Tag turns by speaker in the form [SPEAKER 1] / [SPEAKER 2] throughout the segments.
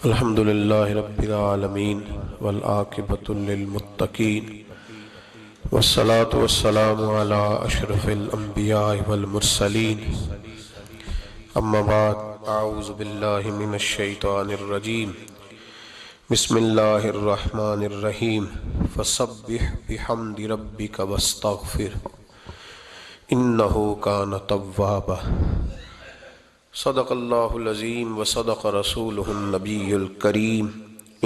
[SPEAKER 1] الحمد للہ رب العالمین والعاقبۃ للمتقین والصلاة والسلام علی اشرف الانبیاء والمرسلین اما بعد اعوذ باللہ من الشیطان الرجیم بسم اللہ الرحمن الرحیم فسبح بحمد ربک واستغفر انہ کان توابا صدق اللہ العظیم وصدق رسولہ النبی الکریم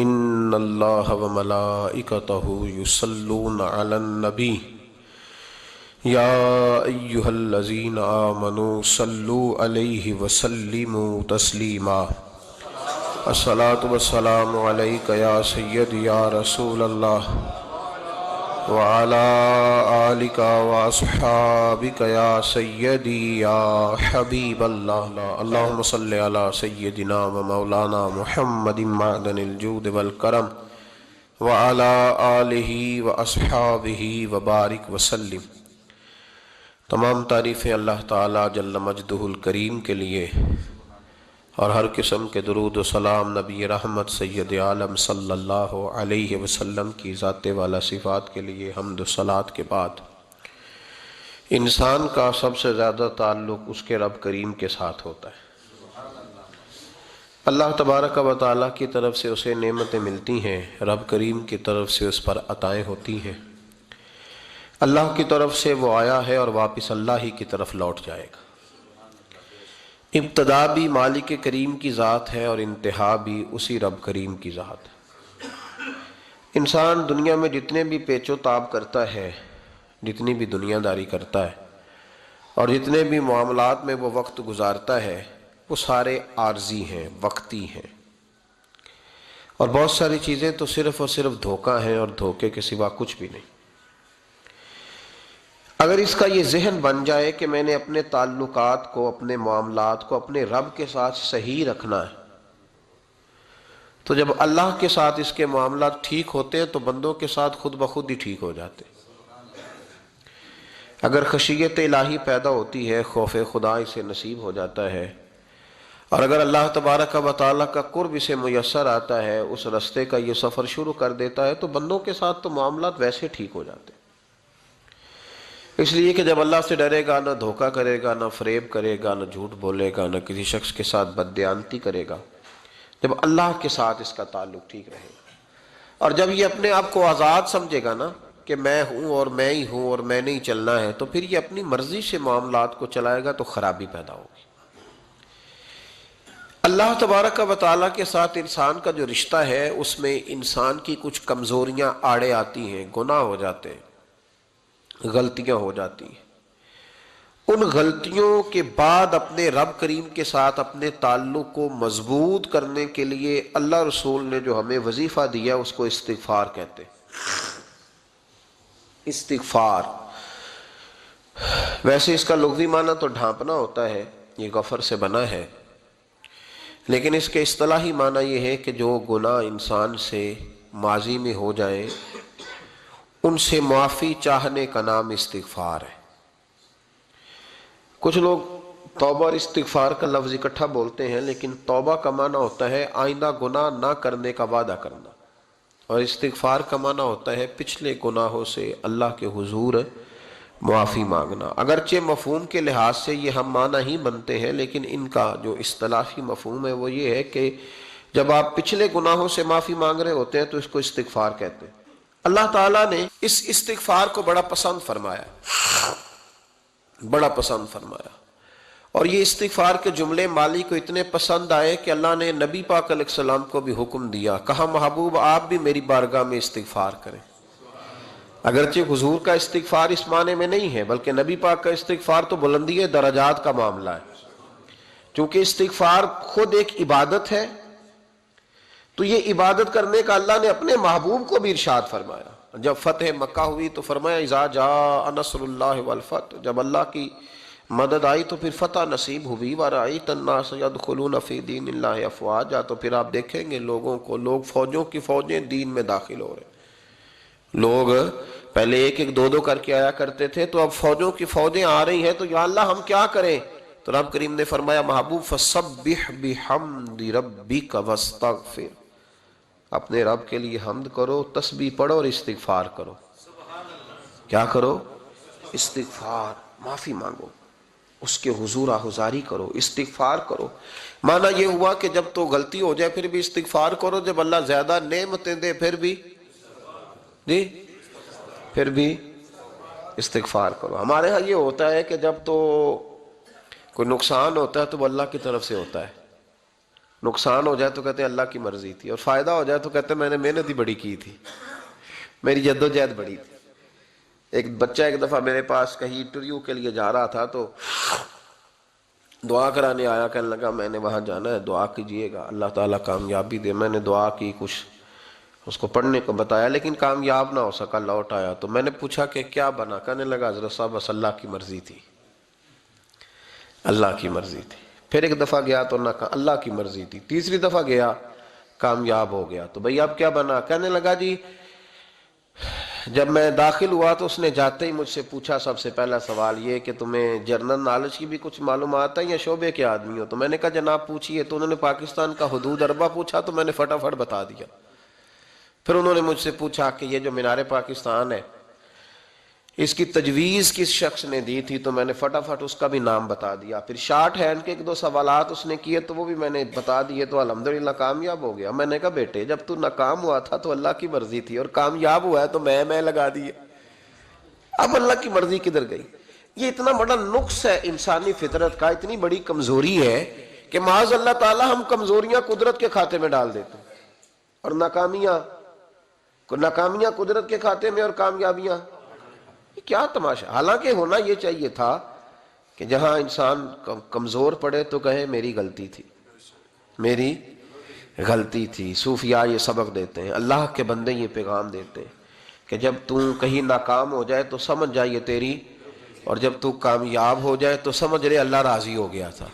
[SPEAKER 1] ان اللہ وملائکتہ یصلون علی النبی یا ایہا الذین آمنوا صلوا علیہ وسلموا تسلیما الصلاة والسلام علیک یا سید یا رسول اللہ وعلى آلك وأصحابك يا سيدي يا حبيب الله اللهم صل على سيدنا ومولانا محمد معدن الجود والكرم وعلى آله وأصحابه وبارك وسلم۔ تمام تعریفیں اللہ تعالی جل مجدہ الکریم کے لیے اور ہر قسم کے درود و سلام نبی رحمت سید عالم صلی اللہ علیہ وسلم کی ذات والا صفات کے لیے حمد و صلات کے بعد انسان کا سب سے زیادہ تعلق اس کے رب کریم کے ساتھ ہوتا ہے۔ اللہ تبارک و تعالیٰ کی طرف سے اسے نعمتیں ملتی ہیں، رب کریم کی طرف سے اس پر عطائیں ہوتی ہیں۔ اللہ کی طرف سے وہ آیا ہے اور واپس اللہ ہی کی طرف لوٹ جائے گا۔ ابتدا بھی مالک کریم کی ذات ہے اور انتہا بھی اسی رب کریم کی ذات ہے۔ انسان دنیا میں جتنے بھی پیچ و تاب کرتا ہے، جتنی بھی دنیا داری کرتا ہے اور جتنے بھی معاملات میں وہ وقت گزارتا ہے، وہ سارے عارضی ہیں، وقتی ہیں، اور بہت ساری چیزیں تو صرف اور صرف دھوکہ ہیں اور دھوکے کے سوا کچھ بھی نہیں۔ اگر اس کا یہ ذہن بن جائے کہ میں نے اپنے تعلقات کو، اپنے معاملات کو اپنے رب کے ساتھ صحیح رکھنا ہے، تو جب اللہ کے ساتھ اس کے معاملات ٹھیک ہوتے ہیں تو بندوں کے ساتھ خود بخود ہی ٹھیک ہو جاتے ہیں۔ اگر خشیت الہی پیدا ہوتی ہے، خوف خدا اسے نصیب ہو جاتا ہے، اور اگر اللہ تبارک و تعالیٰ کا قرب اسے میسر آتا ہے، اس رستے کا یہ سفر شروع کر دیتا ہے، تو بندوں کے ساتھ تو معاملات ویسے ٹھیک ہو جاتے ہیں۔ اس لیے کہ جب اللہ سے ڈرے گا، نہ دھوکہ کرے گا، نہ فریب کرے گا، نہ جھوٹ بولے گا، نہ کسی شخص کے ساتھ بددیانتی کرے گا، جب اللہ کے ساتھ اس کا تعلق ٹھیک رہے گا، اور جب یہ اپنے آپ کو آزاد سمجھے گا نا کہ میں ہوں اور میں ہی ہوں اور میں نے ہی چلنا ہے، تو پھر یہ اپنی مرضی سے معاملات کو چلائے گا تو خرابی پیدا ہوگی۔ اللہ تبارک و تعالیٰ کے ساتھ انسان کا جو رشتہ ہے، اس میں انسان کی کچھ کمزوریاں آڑے آتی ہیں، گناہ ہو جاتے ہیں، غلطیاں ہو جاتی ہیں۔ ان غلطیوں کے بعد اپنے رب کریم کے ساتھ اپنے تعلق کو مضبوط کرنے کے لیے اللہ رسول نے جو ہمیں وظیفہ دیا اس کو استغفار کہتے ہیں۔ استغفار ویسے اس کا لغوی معنی تو ڈھانپنا ہوتا ہے، یہ غفر سے بنا ہے، لیکن اس کے اصطلاحی معنی یہ ہے کہ جو گناہ انسان سے ماضی میں ہو جائیں ان سے معافی چاہنے کا نام استغفار ہے۔ کچھ لوگ توبہ اور استغفار کا لفظ اکٹھا بولتے ہیں، لیکن توبہ کا معنی ہوتا ہے آئندہ گناہ نہ کرنے کا وعدہ کرنا، اور استغفار کا معنی ہوتا ہے پچھلے گناہوں سے اللہ کے حضور معافی مانگنا۔ اگرچہ مفہوم کے لحاظ سے یہ ہم معنی ہی بنتے ہیں، لیکن ان کا جو اصطلاحی مفہوم ہے وہ یہ ہے کہ جب آپ پچھلے گناہوں سے معافی مانگ رہے ہوتے ہیں تو اس کو استغفار کہتے ہیں۔ اللہ تعالیٰ نے اس استغفار کو بڑا پسند فرمایا، بڑا پسند فرمایا، اور یہ استغفار کے جملے مالی کو اتنے پسند آئے کہ اللہ نے نبی پاک علیہ السلام کو بھی حکم دیا، کہا محبوب آپ بھی میری بارگاہ میں استغفار کریں۔ اگرچہ حضور کا استغفار اس معنی میں نہیں ہے، بلکہ نبی پاک کا استغفار تو بلندی درجات کا معاملہ ہے، چونکہ استغفار خود ایک عبادت ہے، تو یہ عبادت کرنے کا اللہ نے اپنے محبوب کو بھی ارشاد فرمایا۔ جب فتح مکہ ہوئی تو فرمایا اذا جاء نصر اللہ والفتح، جب اللہ کی مدد آئی تو پھر فتح نصیب ہوئی، وَرَأَيْتَ النَّاسَ يَدْخُلُونَ فِي دِينِ اللَّهِ أَفْوَاجًا، تو پھر آپ دیکھیں گے لوگوں کو، لوگ فوجوں کی فوجیں دین میں داخل ہو رہے ہیں۔ لوگ پہلے ایک ایک دو دو کر کے آیا کرتے تھے، تو اب فوجوں کی فوجیں آ رہی ہیں، تو یا اللہ ہم کیا کریں؟ تو رب کریم نے فرمایا محبوب فسبح بحمد ربک واستغفر، اپنے رب کے لیے حمد کرو، تسبیح پڑھو اور استغفار کرو۔ کیا کرو؟ استغفار، معافی مانگو، اس کے حضور آہذاری کرو، استغفار کرو۔ معنی یہ ہوا کہ جب تو غلطی ہو جائے پھر بھی استغفار کرو، جب اللہ زیادہ نعمتیں دے پھر بھی پھر بھی استغفار کرو۔ ہمارے ہاں یہ ہوتا ہے کہ جب تو کوئی نقصان ہوتا ہے تو وہ اللہ کی طرف سے ہوتا ہے، نقصان ہو جائے تو کہتے ہیں اللہ کی مرضی تھی، اور فائدہ ہو جائے تو کہتے ہیں میں نے محنت ہی بڑی کی تھی، میری جدوجہد بڑی تھی۔ ایک بچہ ایک دفعہ میرے پاس کہیں انٹرویو کے لیے جا رہا تھا تو دعا کرانے آیا، کہنے لگا میں نے وہاں جانا ہے، دعا کیجئے گا اللہ تعالیٰ کامیابی دے۔ میں نے دعا کی، کچھ اس کو پڑھنے کو بتایا لیکن کامیاب نہ ہو سکا، لوٹ آیا۔ تو میں نے پوچھا کہ کیا بنا؟ کہنے لگا حضرت صاحب بس اللہ کی مرضی تھی، اللہ کی مرضی تھی۔ پھر ایک دفعہ گیا تو نہ کہا اللہ کی مرضی تھی، تیسری دفعہ گیا کامیاب ہو گیا۔ تو بھئی اب کیا بنا؟ کہنے لگا جی جب میں داخل ہوا تو اس نے جاتے ہی مجھ سے پوچھا سب سے پہلا سوال یہ کہ تمہیں جنرل نالج کی بھی کچھ معلومات ہے یا شعبے کے آدمی ہو؟ تو میں نے کہا جناب پوچھئے۔ تو انہوں نے پاکستان کا حدود اربہ پوچھا تو میں نے فٹافٹ بتا دیا۔ پھر انہوں نے مجھ سے پوچھا کہ یہ جو مینار پاکستان ہے اس کی تجویز کس شخص نے دی تھی؟ تو میں نے فٹافٹ اس کا بھی نام بتا دیا۔ پھر شارٹ ہینڈ کے ایک دو سوالات اس نے کیے تو وہ بھی میں نے بتا دیے، تو الحمدللہ کامیاب ہو گیا۔ میں نے کہا بیٹے جب تو ناکام ہوا تھا تو اللہ کی مرضی تھی، اور کامیاب ہوا ہے تو میں لگا دیے، اب اللہ کی مرضی کدھر گئی؟ یہ اتنا بڑا نقص ہے انسانی فطرت کا، اتنی بڑی کمزوری ہے کہ معاذ اللہ تعالی ہم کمزوریاں قدرت کے کھاتے میں ڈال دیتے ہیں، اور ناکامیاں قدرت کے کھاتے میں، اور کامیابیاں کیا تماشا۔ حالانکہ ہونا یہ چاہیے تھا کہ جہاں انسان کمزور پڑے تو کہے میری غلطی تھی، میری غلطی تھی۔ صوفیاء یہ سبق دیتے ہیں، اللہ کے بندے یہ پیغام دیتے ہیں کہ جب تو کہیں ناکام ہو جائے تو سمجھ جائے تیری، اور جب تو کامیاب ہو جائے تو سمجھ رہے اللہ راضی ہو گیا تھا،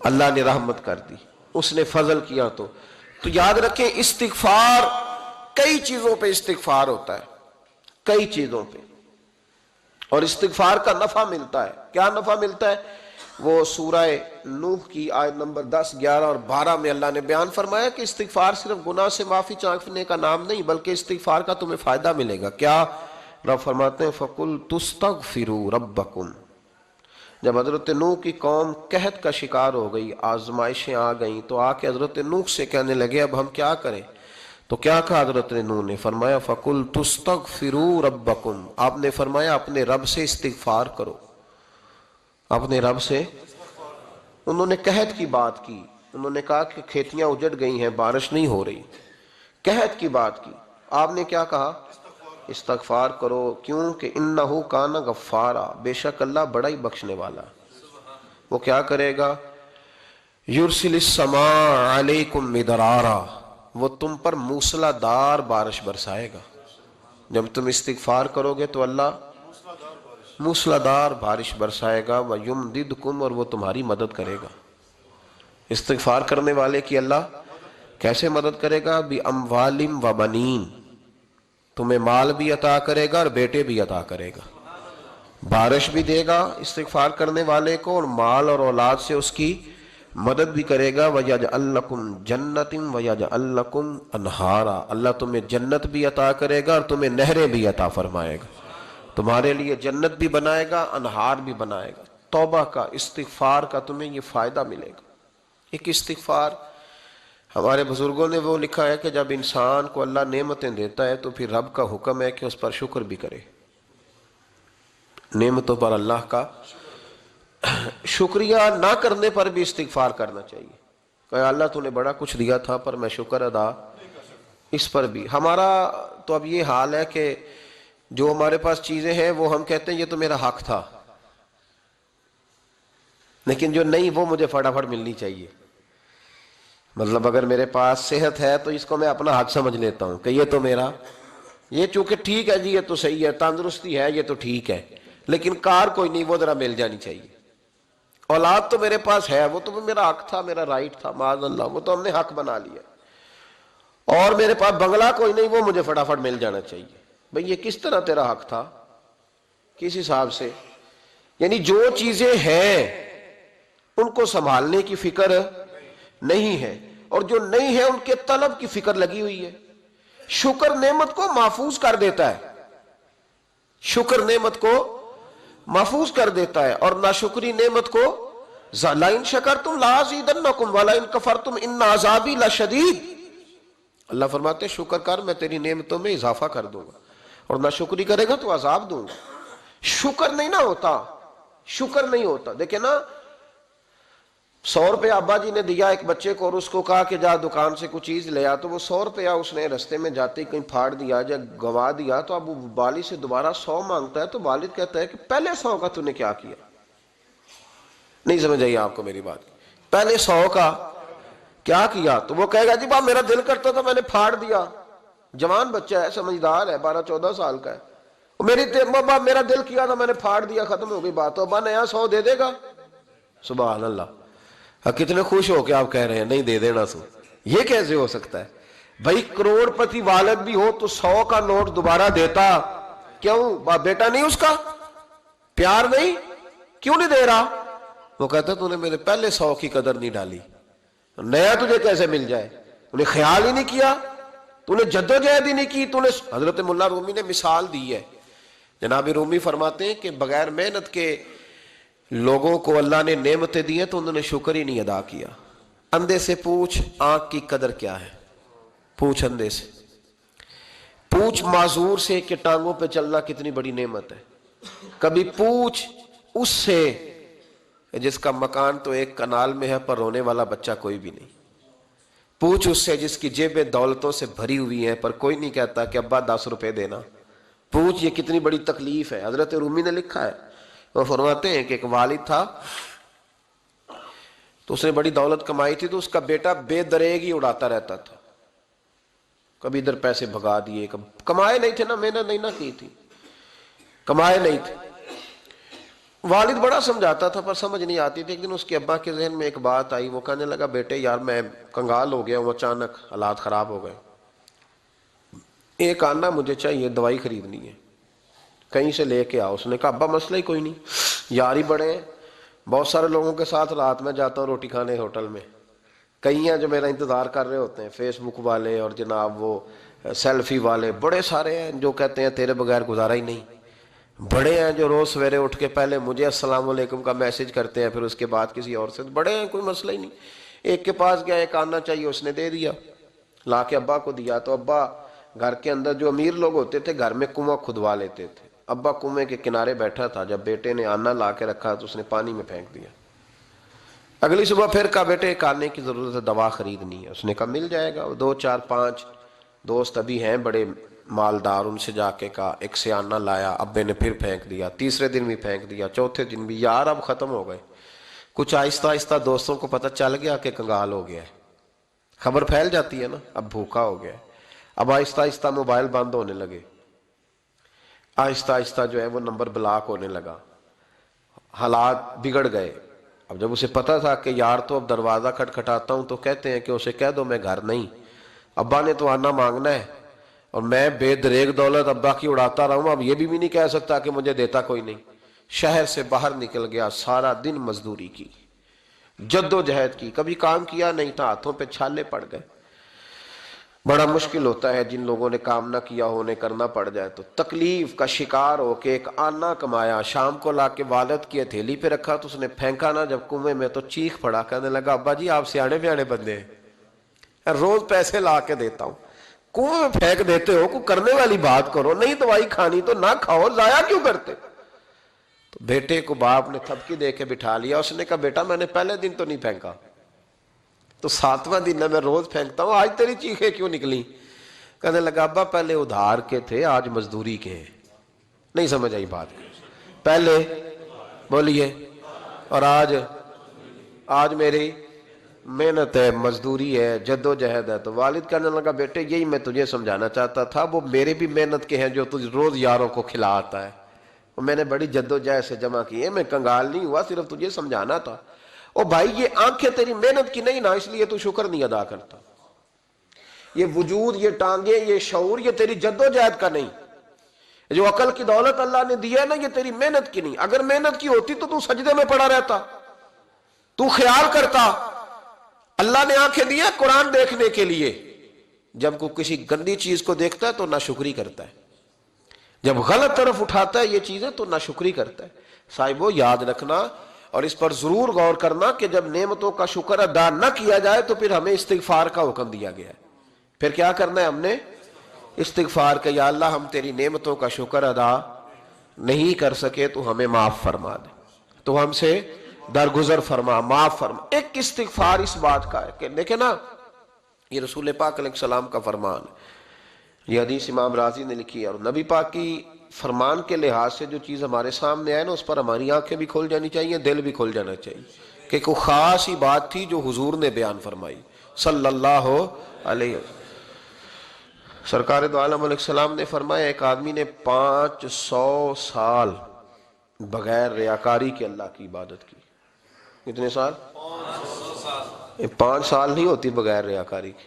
[SPEAKER 1] اللہ نے رحمت کر دی، اس نے فضل کیا۔ تو یاد رکھیں استغفار، کئی چیزوں پہ استغفار ہوتا ہے، کئی چیزوں پہ، اور استغفار کا نفع ملتا ہے۔ کیا نفع ملتا ہے؟ وہ سورہ نوح کی آیت نمبر 10، 11 اور 12 میں اللہ نے بیان فرمایا کہ استغفار صرف گناہ سے معافی چاہنے کا نام نہیں بلکہ استغفار کا تمہیں فائدہ ملے گا۔ کیا؟ رب فرماتے ہیں فَقُلْ تُسْتَغْفِرُوا رَبَّكُمْ۔ جب حضرت نوح کی قوم قحط کا شکار ہو گئی، آزمائشیں آ گئیں، تو آ کے حضرت نوح سے کہنے لگے اب ہم کیا کریں؟ تو کیا کہا حضرت نوح نے؟ فرمایا فَقُلْ تُسْتَغْفِرُوا رَبَّكُمْ، آپ نے فرمایا اپنے رب سے استغفار کرو، اپنے رب سے۔ انہوں نے قحط کی بات کی، انہوں نے کہا کہ کھیتیاں اجڑ گئی ہیں، بارش نہیں ہو رہی، قحط کی بات کی۔ آپ نے کیا کہا؟ استغفار کرو، کیوں کہ انہو کان غفارا، بے شک اللہ بڑا ہی بخشنے والا۔ وہ کیا کرے گا؟ یرسل السماء علیکم مدرارا، وہ تم پر موسلا دار بارش برسائے گا۔ جب تم استغفار کرو گے تو اللہ موسلا دار بارش برسائے گا، وَيُمْدِدْكُمْ، اور وہ تمہاری مدد کرے گا۔ استغفار کرنے والے کی اللہ کیسے مدد کرے گا؟ بِأَمْوَالٍ وَبَنِينَ، تمہیں مال بھی عطا کرے گا اور بیٹے بھی عطا کرے گا، بارش بھی دے گا استغفار کرنے والے کو، اور مال اور اولاد سے اس کی مدد بھی کرے گا۔ وَيَجْعَلْ لَكُمْ جَنَّةٍ وَيَجْعَلْ لَكُمْ أَنْهَارًا، اللہ تمہیں جنت بھی عطا کرے گا اور تمہیں نہریں بھی عطا فرمائے گا، تمہارے لیے جنت بھی بنائے گا، انہار بھی بنائے گا۔ توبہ کا، استغفار کا تمہیں یہ فائدہ ملے گا۔ ایک استغفار، ہمارے بزرگوں نے وہ لکھا ہے کہ جب انسان کو اللہ نعمتیں دیتا ہے تو پھر رب کا حکم ہے کہ اس پر شکر بھی کرے، نعمتوں پر اللہ کا شکریہ نہ کرنے پر بھی استغفار کرنا چاہیے کہ اللہ تو نے بڑا کچھ دیا تھا پر میں شکر ادا اس پر بھی۔ ہمارا تو اب یہ حال ہے کہ جو ہمارے پاس چیزیں ہیں وہ ہم کہتے ہیں یہ تو میرا حق تھا، لیکن جو نہیں وہ مجھے فٹافٹ ملنی چاہیے۔ مطلب اگر میرے پاس صحت ہے تو اس کو میں اپنا حق سمجھ لیتا ہوں کہ یہ تو میرا، یہ چونکہ ٹھیک ہے جی یہ تو صحیح ہے، تندرستی ہے یہ تو ٹھیک ہے، لیکن کار کوئی نہیں، وہ ذرا مل جانی چاہیے۔ اولاد تو میرے پاس ہے، وہ تو میرا حق تھا، میرا رائٹ تھا، معاذ اللہ وہ تو ہم نے حق بنا لیا۔ اور میرے پاس بنگلہ کوئی نہیں، وہ مجھے فٹافٹ مل جانا چاہیے۔ بھئی یہ کس طرح تیرا حق تھا؟ کس حساب سے؟ یعنی جو چیزیں ہیں ان کو سنبھالنے کی فکر نہیں ہے، اور جو نہیں ہے ان کے طلب کی فکر لگی ہوئی ہے۔ شکر نعمت کو محفوظ کر دیتا ہے، شکر نعمت کو محفوظ کر دیتا ہے، اور ناشکری نعمت کو لَئِن شَكَرْتُمْ لَأَزِيدَنَّكُمْ وَلَئِن كَفَرْتُمْ إِنَّ عَذَابِي لَشَدِيدٌ۔ اللہ فرماتے ہیں شکر کر، میں تیری نعمتوں میں اضافہ کر دوں گا، اور ناشکری کرے گا تو عذاب دوں گا۔ شکر نہیں نہ ہوتا، شکر نہیں ہوتا۔ دیکھیں نا، 100 روپے ابا جی نے دیا ایک بچے کو، اور اس کو کہا کہ جا دکان سے کچھ چیز لے آ، تو وہ 100 روپیہ اس نے رستے میں جاتے ہی کہیں پھاڑ دیا یا گوا دیا، تو اب وہ والد سے دوبارہ 100 مانگتا ہے، تو والد کہتا ہے کہ پہلے 100 کا تو نے کیا کیا؟ نہیں سمجھ آئی آپ کو میری بات؟ پہلے 100 کا کیا کیا؟ تو وہ کہے گا جی باپ میرا دل کرتا تھا میں نے پھاڑ دیا۔ جوان بچہ ہے، سمجھدار ہے، 12-14 سال کا ہے، میرا دل کیا تھا میں نے پھاڑ دیا، ختم ہو گئی بات۔ تو ابا نیا 100 دے دے گا؟ سبحان اللہ، کتنے خوش ہو کے آپ کہہ رہے ہیں نہیں دے دینا سو، یہ کیسے ہو سکتا ہے بھائی؟ کروڑ پتی والد بھی ہو تو 100 کا نوٹ دوبارہ دیتا کیوں؟ بیٹا نہیں اس کا پیار نہیں، کیوں نہیں دے رہا؟ وہ کہتا تو نے میرے پہلے 100 کی قدر نہیں ڈالی، نیا تجھے کیسے مل جائے؟ تو نے خیال ہی نہیں کیا، تو نے جدوجہد ہی نہیں کی، تو نے۔ حضرت مولا رومی نے مثال دی ہے، جناب رومی فرماتے ہیں کہ بغیر محنت کے لوگوں کو اللہ نے نعمتیں دی ہیں تو انہوں نے شکر ہی نہیں ادا کیا۔ اندھے سے پوچھ آنکھ کی قدر کیا ہے، پوچھ اندھے سے، پوچھ معذور سے کہ ٹانگوں پہ چلنا کتنی بڑی نعمت ہے، کبھی پوچھ اس سے جس کا مکان تو ایک کنال میں ہے پر رونے والا بچہ کوئی بھی نہیں، پوچھ اس سے جس کی جیبیں دولتوں سے بھری ہوئی ہیں پر کوئی نہیں کہتا کہ ابا 10 روپے دینا، پوچھ یہ کتنی بڑی تکلیف ہے۔ حضرت رومی نے لکھا ہے، وہ فرماتے ہیں کہ ایک والد تھا تو اس نے بڑی دولت کمائی تھی، تو اس کا بیٹا بے دریغ ہی اڑاتا رہتا تھا، کبھی ادھر پیسے بھگا دیے، کمائے نہیں تھے نا، محنت نہیں نہ کی تھی، کمائے نہیں تھے۔ والد بڑا سمجھاتا تھا پر سمجھ نہیں آتی تھی۔ ایک دن اس کے ابا کے ذہن میں ایک بات آئی، وہ کہنے لگا بیٹے یار میں کنگال ہو گیا ہوں، اچانک حالات خراب ہو گئے، ایک آنا مجھے چاہیے، دوائی خریدنی ہے، کہیں سے لے کے آؤ۔ اس نے کہا ابا مسئلہ ہی کوئی نہیں، یار ہی بڑے ہیں، بہت سارے لوگوں کے ساتھ رات میں جاتا ہوں روٹی کھانے ہوٹل میں، کئی ہیں جو میرا انتظار کر رہے ہوتے ہیں، فیس بک والے اور جناب وہ سیلفی والے، بڑے سارے ہیں جو کہتے ہیں تیرے بغیر گزارا ہی نہیں، بڑے ہیں جو روز سویرے اٹھ کے پہلے مجھے السلام علیکم کا میسج کرتے ہیں پھر اس کے بعد کسی اور سے، بڑے ہیں کوئی مسئلہ ہی نہیں۔ ایک کے پاس گیا، ایک آنا چاہیے، اس نے دے دیا، لا کے ابا کو دیا، تو ابا گھر کے اندر جو امیر لوگ ہوتے تھے گھر میں کنواں کھدوا لیتے تھے، ابا کنویں کے کنارے بیٹھا تھا، جب بیٹے نے آنا لا کے رکھا تو اس نے پانی میں پھینک دیا۔ اگلی صبح پھر کہا بیٹے ایک آنے کی ضرورت ہے، دوا خریدنی ہے، اس نے کہا مل جائے گا۔ 2 4 5 دوست ابھی ہیں بڑے مالدار، ان سے جا کے کہا، ایک سے آنا لایا، ابے نے پھر پھینک دیا، تیسرے دن بھی پھینک دیا، چوتھے دن بھی، یار اب ختم ہو گئے۔ کچھ آہستہ آہستہ دوستوں کو پتہ چل گیا کہ کنگال ہو گیا ہے، خبر پھیل جاتی ہے نا، اب بھوکا ہو گیا ہے۔ اب آہستہ آہستہ موبائل بند ہونے لگے، آہستہ آہستہ جو ہے وہ نمبر بلاک ہونے لگا، حالات بگڑ گئے۔ اب جب اسے پتہ تھا کہ یار تو اب دروازہ کھٹکھٹاتا ہوں تو کہتے ہیں کہ اسے کہہ دو میں گھر نہیں، ابا نے تو آنا مانگنا ہے، اور میں بے دریغ دولت ابا کی اڑاتا رہا ہوں، اب یہ بھی نہیں کہہ سکتا کہ مجھے دیتا کوئی نہیں۔ شہر سے باہر نکل گیا، سارا دن مزدوری کی، جد و جہد کی، کبھی کام کیا نہیں تھا، ہاتھوں پہ چھالے پڑ گئے۔ بڑا مشکل ہوتا ہے جن لوگوں نے کام نہ کیا ہو، انہیں کرنا پڑ جائے تو تکلیف کا شکار ہو کے ایک آنا کمایا، شام کو لا کے والد کی ہتھیلی پہ رکھا تو اس نے پھینکا نا جب کنویں میں تو چیخ پڑا، کہنے لگا ابا جی آپ سیانے بیانے بندے ہیں، روز پیسے لا کے دیتا ہوں، کنویں میں پھینک دیتے ہو، کوئی کرنے والی بات کرو، نہیں دوائی کھانی تو نہ کھاؤ، ضائع کیوں کرتے؟ تو بیٹے کو باپ نے تھپکی دے کے بٹھا لیا، اس نے کہا بیٹا میں نے پہلے دن تو نہیں پھینکا، تو 7واں دن میں روز پھینکتا ہوں، آج تیری چیخیں کیوں نکلی؟ کہنے لگا ابا پہلے ادھار کے تھے آج مزدوری کے ہیں۔ نہیں سمجھ آئی بات؟ پہلے بولیے، اور آج میری محنت ہے، مزدوری ہے، جد و جہد ہے۔ تو والد کہنے لگا بیٹے یہی میں تجھے سمجھانا چاہتا تھا، وہ میرے بھی محنت کے ہیں جو تجھ روز یاروں کو کھلا آتا ہے، اور میں نے بڑی جد و جہد سے جمع کی ہے، میں کنگال نہیں ہوا، صرف تجھے سمجھانا تھا۔ او بھائی یہ آنکھیں تیری محنت کی نہیں نا، اس لیے تو شکر نہیں ادا کرتا، یہ وجود، یہ ٹانگیں، یہ شعور، یہ تیری جد و جہد کا نہیں، جو عقل کی دولت اللہ نے دی ہے نا، یہ تیری محنت کی نہیں، اگر محنت کی ہوتی تو سجدے میں پڑا رہتا، تو خیال کرتا اللہ نے آنکھیں دی ہیں قرآن دیکھنے کے لیے، جب کوئی کسی گندی چیز کو دیکھتا ہے تو ناشکری کرتا ہے، جب غلط طرف اٹھاتا ہے یہ چیزیں تو ناشکری کرتا ہے۔ صاحبو یاد رکھنا اور اس پر ضرور غور کرنا کہ جب نعمتوں کا شکر ادا نہ کیا جائے تو پھر ہمیں استغفار کا حکم دیا گیا ہے۔ پھر کیا کرنا ہے ہم نے؟ استغفار کہ یا اللہ ہم تیری نعمتوں کا شکر ادا نہیں کر سکے تو ہمیں معاف فرما دے، تو ہم سے درگزر فرما، معاف فرما۔ ایک استغفار اس بات کا ہے کہ دیکھیں نا، یہ رسول پاک علیہ السلام کا فرمان ہے، یہ حدیث امام رازی نے لکھی ہے، اور نبی پاک کی فرمان کے لحاظ سے جو چیز ہمارے سامنے آئے نا اس پر ہماری آنکھیں بھی کھل جانی چاہیے، دل بھی کھل جانا چاہیے کہ کوئی خاص ہی بات تھی جو حضور نے بیان فرمائی صلی اللہ علیہ وسلم۔ سرکار دو عالم علیہ السلام نے فرمایا ایک آدمی نے 500 سال بغیر ریاکاری کے اللہ کی عبادت کی۔ کتنے سال؟ 5 سال نہیں ہوتی بغیر ریاکاری کی۔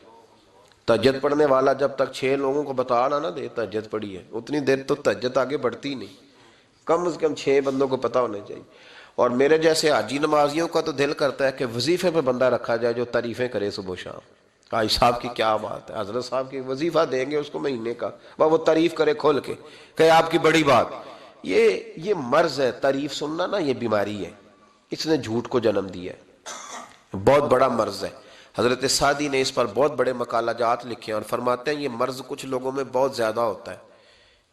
[SPEAKER 1] تہجد پڑھنے والا جب تک 6 لوگوں کو بتا نہ دے تہجد پڑھی ہے، اتنی دیر تو تہجد آگے بڑھتی نہیں، کم از کم 6 بندوں کو پتا ہونے چاہیے۔ اور میرے جیسے حاجی نمازیوں کا تو دل کرتا ہے کہ وظیفے پہ بندہ رکھا جائے جو تعریفیں کرے صبح و شام۔ حاجی صاحب کی کیا بات ہے، حضرت صاحب کی وظیفہ دیں گے اس کو مہینے کا، وہ تعریف کرے کھول کے کہ آپ کی بڑی بات۔ یہ مرض ہے، تعریف سننا نا یہ بیماری ہے، اس نے جھوٹ کو جنم دیا ہے، بہت بڑا مرض ہے۔ حضرت سعدی نے اس پر بہت بڑے مقالہ جات لکھے ہیں اور فرماتے ہیں یہ مرض کچھ لوگوں میں بہت زیادہ ہوتا ہے۔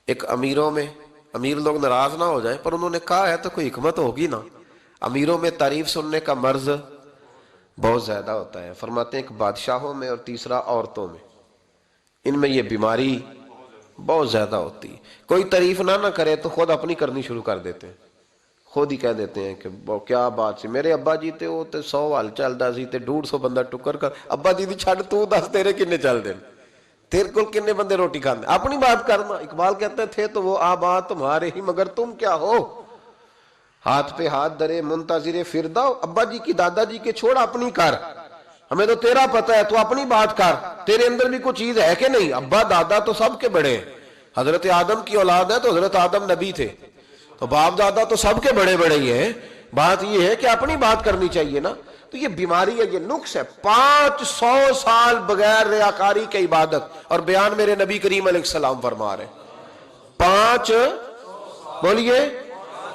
[SPEAKER 1] ایک امیروں میں، امیر لوگ ناراض نہ ہو جائیں پر انہوں نے کہا ہے تو کوئی حکمت ہوگی نا، امیروں میں تعریف سننے کا مرض بہت زیادہ ہوتا ہے۔ فرماتے ہیں ایک بادشاہوں میں اور تیسرا عورتوں میں، ان میں یہ بیماری بہت زیادہ ہوتی ہے۔ کوئی تعریف نہ کرے تو خود اپنی کرنی شروع کر دیتے ہیں، خود ہی کہہ دیتے ہیں کہ کیا بات سی میرے ابا جی تے وہ تے 100 حال چلدا سی تے 150 بندہ ٹکر کر، ابا جی دی چھڑ تو دس تیرے کنے چل دے، تیرے کل کنے بندے روٹی کھاندے، اپنی بات کرنا۔ اقبال کہتے تھے تو وہ آباد تمہارے ہی مگر تم کیا ہو، ہاتھ پہ ہاتھ درے منتظر فرداؤ، ابا جی کی دادا جی کے چھوڑ اپنی کر، ہمیں تو تیرا پتہ ہے تو اپنی بات کر، تیرے اندر بھی کوئی چیز ہے کہ نہیں۔ ابا دادا تو سب کے بڑے ہیں، حضرت آدم کی اولاد ہے تو حضرت آدم نبی تھے، تو باپ دادا تو سب کے بڑے بڑے ہی ہیں، بات یہ ہے کہ اپنی بات کرنی چاہیے نا۔ تو یہ بیماری ہے، یہ نقص ہے۔ 500 سال بغیر ریاکاری کی عبادت، اور بیان میرے نبی کریم علیہ السلام فرما رہے ہیں 5، بولیے،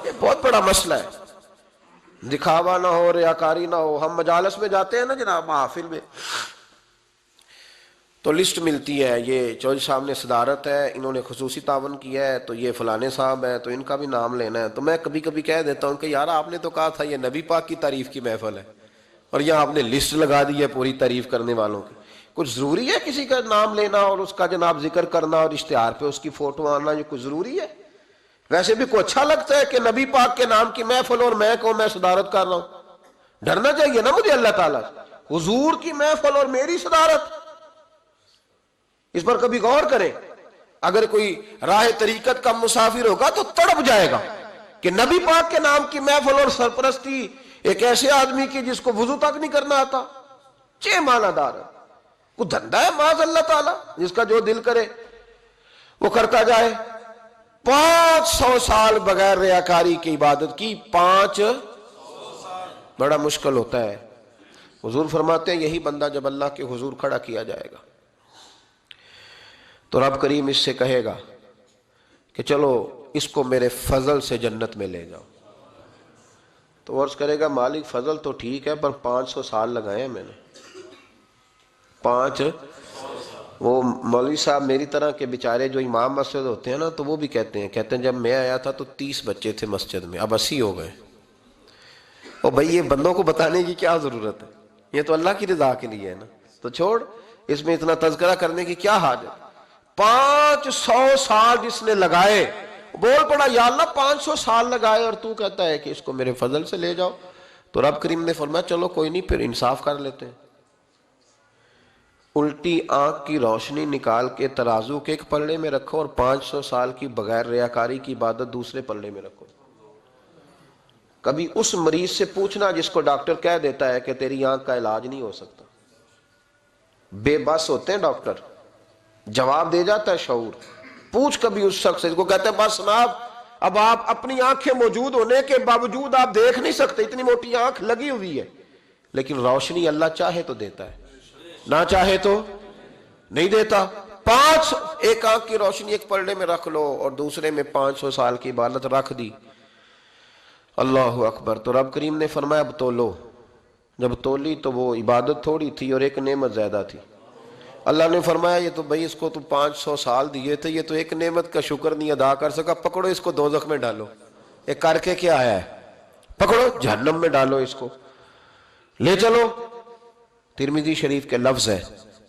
[SPEAKER 1] یہ بہت بڑا مسئلہ ہے، دکھاوا نہ ہو، ریاکاری نہ ہو۔ ہم مجالس میں جاتے ہیں نا جناب، محافل میں، تو لسٹ ملتی ہے، یہ چودھری صاحب نے صدارت ہے، انہوں نے خصوصی تعاون کیا ہے، تو یہ فلانے صاحب ہے تو ان کا بھی نام لینا ہے۔ تو میں کبھی کبھی کہہ دیتا ہوں کہ یار آپ نے تو کہا تھا یہ نبی پاک کی تعریف کی محفل ہے، اور یہاں آپ نے لسٹ لگا دی ہے پوری تعریف کرنے والوں کی۔ کچھ ضروری ہے کسی کا نام لینا اور اس کا جناب ذکر کرنا اور اشتہار پہ اس کی فوٹو آنا، یہ کچھ ضروری ہے؟ ویسے بھی کوئی اچھا لگتا ہے کہ نبی پاک کے نام کی محفل اور میں صدارت کر رہا ہوں؟ ڈرنا چاہیے نا مجھے اللہ تعالیٰ سے، حضور کی محفل اور میری صدارت، اس پر کبھی غور کریں۔ اگر کوئی راہ طریقت کا مسافر ہوگا تو تڑپ جائے گا کہ نبی پاک کے نام کی محفل اور سرپرستی ایک ایسے آدمی کی جس کو وضو تک نہیں کرنا آتا، چھ معنی دار ہے، وہ دھندا ہے معاذ اللہ تعالیٰ، جس کا جو دل کرے وہ کرتا جائے۔ 500 سال بغیر ریاکاری کی عبادت کی، 500 بڑا مشکل ہوتا ہے۔ حضور فرماتے ہیں یہی بندہ جب اللہ کے حضور کھڑا کیا جائے گا تو رب کریم اس سے کہے گا کہ چلو اس کو میرے فضل سے جنت میں لے جاؤ، تو عرض کرے گا مالک فضل تو ٹھیک ہے پر 500 سال لگائے ہیں میں نے، 5۔ وہ مولوی صاحب میری طرح کے بیچارے جو امام مسجد ہوتے ہیں نا تو وہ بھی کہتے ہیں جب میں آیا تھا تو 30 بچے تھے مسجد میں، اب 80 ہو گئے۔ اور بھائی یہ بندوں کو بتانے کی کیا ضرورت ہے، یہ تو اللہ کی رضا کے لیے ہے نا، تو چھوڑ اس میں اتنا تذکرہ کرنے کی کیا حاجت۔ 500 سال جس نے لگائے، بول پڑا یا اللہ 500 سال لگائے اور تو کہتا ہے کہ اس کو میرے فضل سے لے جاؤ، تو رب کریم نے فرمایا چلو کوئی نہیں، پھر انصاف کر لیتے ہیں، الٹی آنکھ کی روشنی نکال کے ترازو کے ایک پلڑے میں رکھو اور 500 سال کی بغیر ریاکاری کی عبادت دوسرے پلڑے میں رکھو۔ کبھی اس مریض سے پوچھنا جس کو ڈاکٹر کہہ دیتا ہے کہ تیری آنکھ کا علاج نہیں ہو سکتا، بے بس ہوتے ہیں ڈاکٹر، جواب دے جاتا ہے شعور۔ پوچھ کبھی اس شخص سے کو کہتے ہیں بس جناب اب آپ اپنی آنکھیں موجود ہونے کے باوجود آپ دیکھ نہیں سکتے، اتنی موٹی آنکھ لگی ہوئی ہے، لیکن روشنی اللہ چاہے تو دیتا ہے، نہ چاہے تو نہیں دیتا۔ 5 ایک آنکھ کی روشنی ایک پلڑے میں رکھ لو اور دوسرے میں 500 سال کی عبادت رکھ دی، اللہ اکبر۔ تو رب کریم نے فرمایا اب تولو، جب تولی تو وہ عبادت تھوڑی تھی اور ایک نعمت زیادہ تھی۔ اللہ نے فرمایا یہ تو بھائی اس کو تو 500 سال دیے تھے، یہ تو ایک نعمت کا شکر نہیں ادا کر سکا، پکڑو اس کو دوزخ میں ڈالو۔ ایک کر کے کیا آیا ہے؟ پکڑو جہنم میں ڈالو، اس کو لے چلو۔ ترمذی شریف کے لفظ ہے،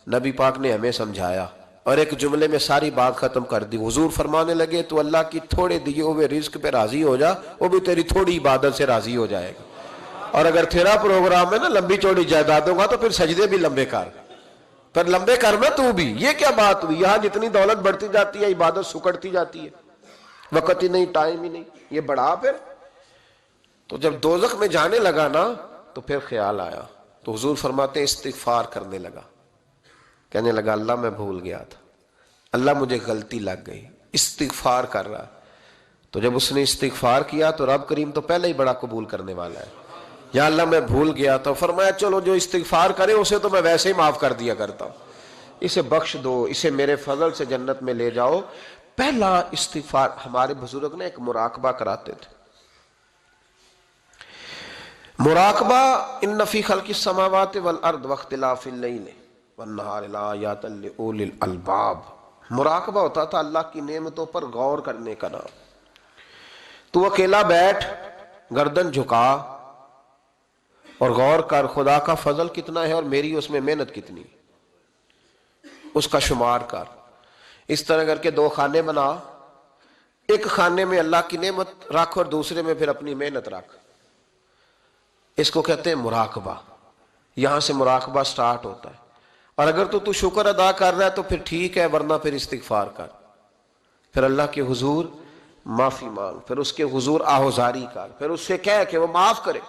[SPEAKER 1] نبی پاک نے ہمیں سمجھایا اور ایک جملے میں ساری بات ختم کر دی۔ حضور فرمانے لگے تو اللہ کی تھوڑے دیے ہوئے رزق پہ راضی ہو جا، وہ بھی تیری تھوڑی عبادت سے راضی ہو جائے گا۔ اور اگر تیرا پروگرام ہے نا لمبی چوڑی جائیدادوں کا، تو پھر سجدے بھی لمبے کر، پر لمبے کرنا تو بھی۔ یہ کیا بات ہوئی؟ یہاں جتنی دولت بڑھتی جاتی ہے عبادت سکڑتی جاتی ہے، وقت ہی نہیں، ٹائم ہی نہیں، یہ بڑھا پھر۔ تو جب دوزخ میں جانے لگا نا تو پھر خیال آیا، تو حضور فرماتے ہیں استغفار کرنے لگا، کہنے لگا اللہ میں بھول گیا تھا، اللہ مجھے غلطی لگ گئی، استغفار کر رہا۔ تو جب اس نے استغفار کیا تو رب کریم تو پہلے ہی بڑا قبول کرنے والا ہے، یا اللہ میں بھول گیا تو فرمایا چلو جو استغفار کرے اسے تو میں ویسے ہی معاف کر دیا کرتا ہوں، اسے بخش دو، اسے میرے فضل سے جنت میں لے جاؤ۔ پہلا استغفار۔ ہمارے بزرگ نے ایک مراقبہ کراتے تھے، مراقبہ ان فی خلق السماوات والارض واختلاف اللیل والنہار لآیات لأولی الالباب۔ مراقبہ ہوتا تھا اللہ کی نعمتوں پر غور کرنے کا نام۔ تو اکیلا بیٹھ، گردن جھکا اور غور کر خدا کا فضل کتنا ہے اور میری اس میں محنت کتنی، اس کا شمار کر۔ اس طرح کر کے 2 خانے بنا، ایک خانے میں اللہ کی نعمت رکھ اور دوسرے میں پھر اپنی محنت رکھ۔ اس کو کہتے ہیں مراقبہ۔ یہاں سے مراقبہ سٹارٹ ہوتا ہے۔ اور اگر تو شکر ادا کر رہا ہے تو پھر ٹھیک ہے، ورنہ پھر استغفار کر، پھر اللہ کے حضور معافی مانگ، پھر اس کے حضور آہوزاری کر، پھر اس سے کہہ کہ وہ معاف کرے۔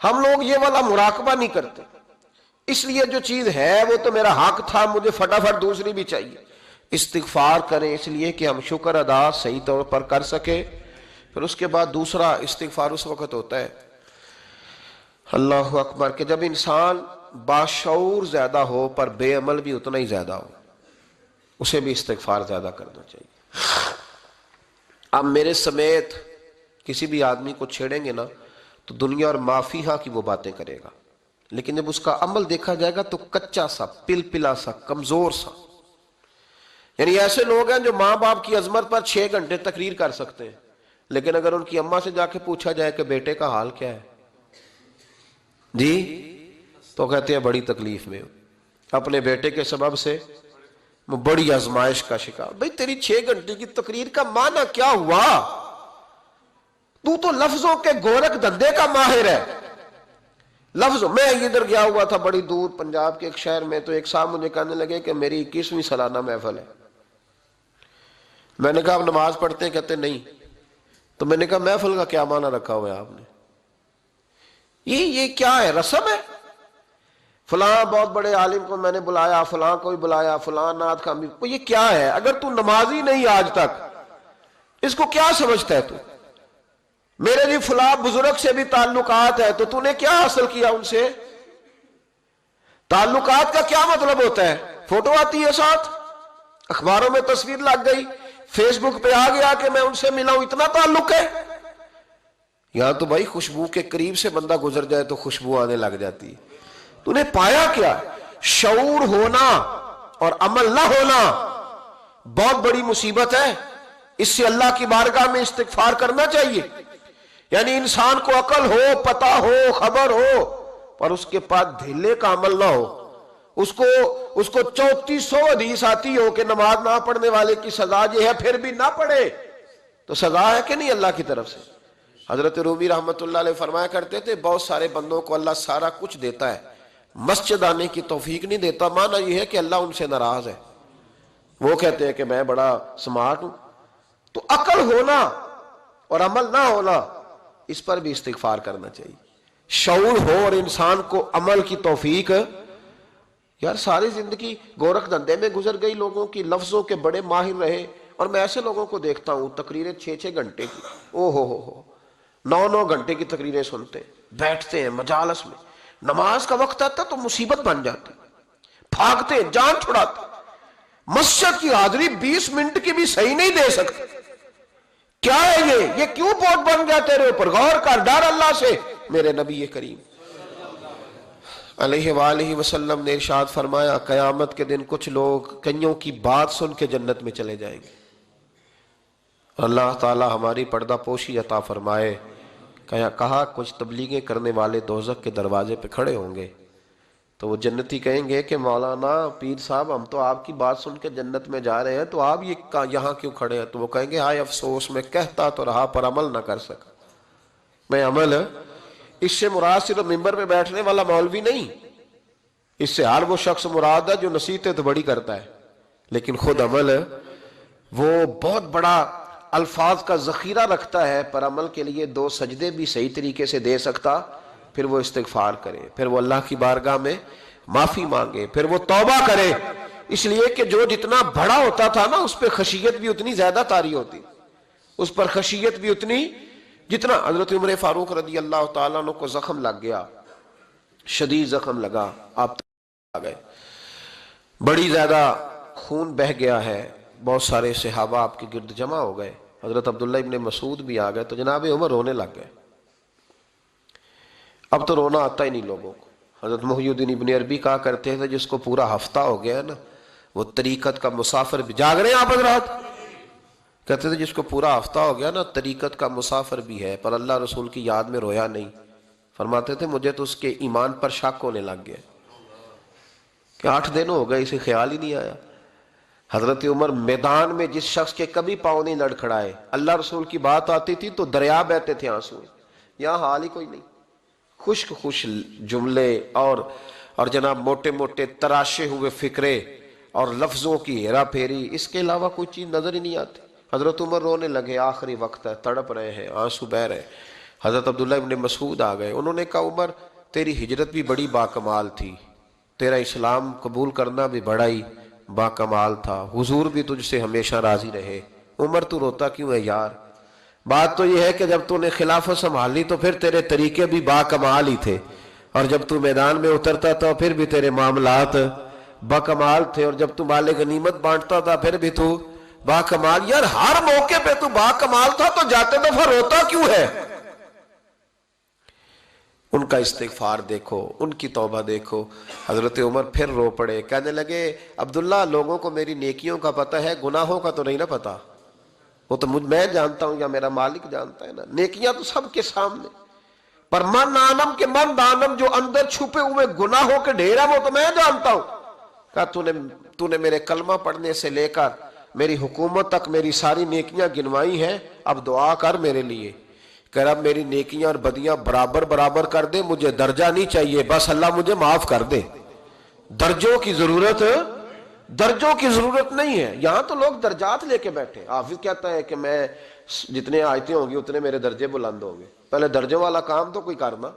[SPEAKER 1] ہم لوگ یہ والا مراقبہ نہیں کرتے، اس لیے جو چیز ہے وہ تو میرا حق تھا، مجھے فٹافٹ دوسری بھی چاہیے۔ استغفار کریں اس لیے کہ ہم شکر ادا صحیح طور پر کر سکے۔ پھر اس کے بعد دوسرا استغفار اس وقت ہوتا ہے اللہ اکبر کہ جب انسان باشعور زیادہ ہو پر بے عمل بھی اتنا ہی زیادہ ہو، اسے بھی استغفار زیادہ کرنا چاہیے۔ اب میرے سمیت کسی بھی آدمی کو چھیڑیں گے نا تو دنیا اور مافیہا کی وہ باتیں کرے گا، لیکن جب اس کا عمل دیکھا جائے گا تو کچا سا، پلپلا سا، کمزور سا۔ یعنی ایسے لوگ ہیں جو ماں باپ کی عظمت پر 6 گھنٹے تقریر کر سکتے ہیں، لیکن اگر ان کی اماں سے جا کے پوچھا جائے کہ بیٹے کا حال کیا ہے جی، تو کہتے ہیں بڑی تکلیف میں ہو، اپنے بیٹے کے سبب سے بڑی آزمائش کا شکار۔ بھئی تیری 6 گھنٹے کی تقریر کا معنی کیا ہوا؟ تو لفظوں کے گورکھ دھندے کا ماہر ہے۔ لفظ، میں ادھر گیا ہوا تھا بڑی دور پنجاب کے ایک شہر میں، تو ایک صاحب مجھے کہنے لگے کہ میری 21ویں سالانہ محفل ہے۔ میں نے کہا آپ نماز پڑھتے ہیں؟ کہتے نہیں۔ تو میں نے کہا محفل کا کیا معنی رکھا ہوا ہے آپ نے؟ یہ کیا ہے، رسم ہے؟ فلاں بہت بڑے عالم کو میں نے بلایا، فلاں کو بھی بلایا، فلاں نعت خواں بھی۔ یہ کیا ہے؟ اگر تو نمازی نہیں آج تک، اس کو کیا سمجھتا ہے تو؟ میرے بھی فلاں بزرگ سے بھی تعلقات ہے، تو نے کیا حاصل کیا ان سے؟ تعلقات کا کیا مطلب ہوتا ہے؟ فوٹو آتی ہے ساتھ، اخباروں میں تصویر لگ گئی، فیس بک پہ آ گیا کہ میں ان سے ملا ہوں، اتنا تعلق ہے؟ یہاں تو بھائی خوشبو کے قریب سے بندہ گزر جائے تو خوشبو آنے لگ جاتی ہے۔ تو نے پایا کیا؟ شعور ہونا اور عمل نہ ہونا بہت بڑی مصیبت ہے۔ اس سے اللہ کی بارگاہ میں استغفار کرنا چاہیے۔ یعنی انسان کو عقل ہو، پتہ ہو، خبر ہو، پر اس کے پاس دھیلے کا عمل نہ ہو۔ اس کو 3400 حدیث آتی ہو کہ نماز نہ پڑھنے والے کی سزا یہ ہے، پھر بھی نہ پڑھے تو سزا ہے کہ نہیں اللہ کی طرف سے؟ حضرت رومی رحمت اللہ علیہ فرمایا کرتے تھے بہت سارے بندوں کو اللہ سارا کچھ دیتا ہے، مسجد آنے کی توفیق نہیں دیتا، معنی یہ ہے کہ اللہ ان سے ناراض ہے۔ وہ کہتے ہیں کہ میں بڑا سمارٹ ہوں۔ تو عقل ہونا اور عمل نہ ہونا، اس پر بھی استغفار کرنا چاہیے۔ شعور ہو اور انسان کو عمل کی توفیق۔ یار ساری زندگی گورکھ دھندے میں گزر گئی لوگوں کی، لفظوں کے بڑے ماہر رہے، اور میں ایسے لوگوں کو دیکھتا ہوں تقریریں 6 گھنٹے کی، 9 گھنٹے کی تقریریں سنتے ہیں، بیٹھتے ہیں مجالس میں، نماز کا وقت آتا تو مصیبت بن جاتی، بھاگتے جان چھڑاتے، مسجد کی حاضری 20 منٹ کی بھی صحیح نہیں دے سکتے. کیا ہے یہ کیوں بوجھ بن گیا تیرے اوپر؟ غور کر، ڈر اللہ سے. میرے نبی کریم علیہ وآلہ وسلم نے ارشاد فرمایا قیامت کے دن کچھ لوگ کئیوں کی بات سن کے جنت میں چلے جائیں گے. اللہ تعالی ہماری پردہ پوشی عطا فرمائے. کہا کچھ تبلیغیں کرنے والے دوزخ کے دروازے پہ کھڑے ہوں گے تو وہ جنتی کہیں گے کہ مولانا پیر صاحب ہم تو آپ کی بات سن کے جنت میں جا رہے ہیں، تو آپ یہاں کیوں کھڑے ہیں؟ تو وہ کہیں گے ہائے افسوس، میں کہتا تو رہا پر عمل نہ کر سکا. میں عمل، اس سے مراد صرف ممبر پہ بیٹھنے والا مولوی نہیں، اس سے ہر وہ شخص مراد ہے جو نصیحتیں تو بڑی کرتا ہے لیکن خود عمل وہ بہت بڑا الفاظ کا ذخیرہ رکھتا ہے، پر عمل کے لیے 2 سجدے بھی صحیح طریقے سے دے سکتا. پھر وہ استغفار کرے، پھر وہ اللہ کی بارگاہ میں معافی مانگے، پھر وہ توبہ کرے. اس لیے کہ جو جتنا بڑا ہوتا تھا نا اس پہ خشیت بھی اتنی زیادہ طاری ہوتی، اس پر خشیت بھی اتنی جتنا. حضرت عمر فاروق رضی اللہ تعالیٰ عنہ کو زخم لگ گیا، شدید زخم لگا، آپ آ گئے، بڑی زیادہ خون بہہ گیا ہے. بہت سارے صحابہ آپ کے گرد جمع ہو گئے، حضرت عبداللہ ابن مسعود بھی آ گئے، تو جناب عمر رونے لگ گئے. اب تو رونا آتا ہی نہیں لوگوں کو. حضرت محی الدین ابن عربی کہا کرتے تھے جس کو پورا ہفتہ ہو گیا ہے نا وہ طریقت کا مسافر بھی. جاگ رہے ہیں آپ حضرات؟ کہتے تھے جس کو پورا ہفتہ ہو گیا نا طریقت کا مسافر بھی ہے پر اللہ رسول کی یاد میں رویا نہیں. فرماتے تھے مجھے تو اس کے ایمان پر شک ہونے لگ گیا کہ 8 دن ہو گئے اسے خیال ہی نہیں آیا. حضرت عمر میدان میں جس شخص کے کبھی پاؤں نہیں لڑکھڑائے، اللہ رسول کی بات آتی تھی تو دریا بہتے تھے آنسو. یہاں حال ہی کوئی نہیں، خشک خوش جملے اور جناب موٹے موٹے تراشے ہوئے فکرے اور لفظوں کی ہیرا پھیری، اس کے علاوہ کوئی چیز نظر ہی نہیں آتی. حضرت عمر رونے لگے، آخری وقت ہے، تڑپ رہے ہیں، آنسو بہ رہے. حضرت عبداللہ ابن مسعود آ گئے، انہوں نے کہا عمر تیری ہجرت بھی بڑی باکمال تھی، تیرا اسلام قبول کرنا بھی بڑا ہی باکمال تھا، حضور بھی تجھ سے ہمیشہ راضی رہے. عمر تو روتا کیوں ہے یار؟ بات تو یہ ہے کہ جب تو نے خلافت سنبھالی تو پھر تیرے طریقے بھی باکمال ہی تھے، اور جب تو میدان میں اترتا تھا پھر بھی تیرے معاملات باکمال تھے، اور جب تو مال غنیمت بانٹتا تھا پھر بھی تو باکمال. یار ہر موقع پہ تو باکمال تھا تو جاتے دفعہ روتا کیوں ہے؟ ان کا استغفار دیکھو، ان کی توبہ دیکھو. حضرت عمر پھر رو پڑے، کہنے لگے عبداللہ لوگوں کو میری نیکیوں کا پتہ ہے، گناہوں کا تو نہیں نہ پتہ. وہ تو میں جانتا ہوں یا میرا مالک جانتا ہے نا، نیکیاں تو سب کے سامنے، پر من آنم کے من دانم جو اندر چھپے ہوئے گناہوں کے ڈھیر ہے وہ تو میں جانتا ہوں. کہا تو نے میرے کلمہ پڑھنے سے لے کر میری حکومت تک میری ساری نیکیاں گنوائی ہیں، اب دعا کر میرے لیے کہ رب میری نیکیاں اور بدیاں برابر برابر کر دے، مجھے درجہ نہیں چاہیے، بس اللہ مجھے معاف کر دے. درجوں کی ضرورت نہیں ہے. یہاں تو لوگ درجات لے کے بیٹھے. حافظ کہتا ہے کہ میں جتنے آیتیں ہوں گی اتنے میرے درجے بلند ہوں گے. پہلے درجوں والا کام تو کوئی کرنا.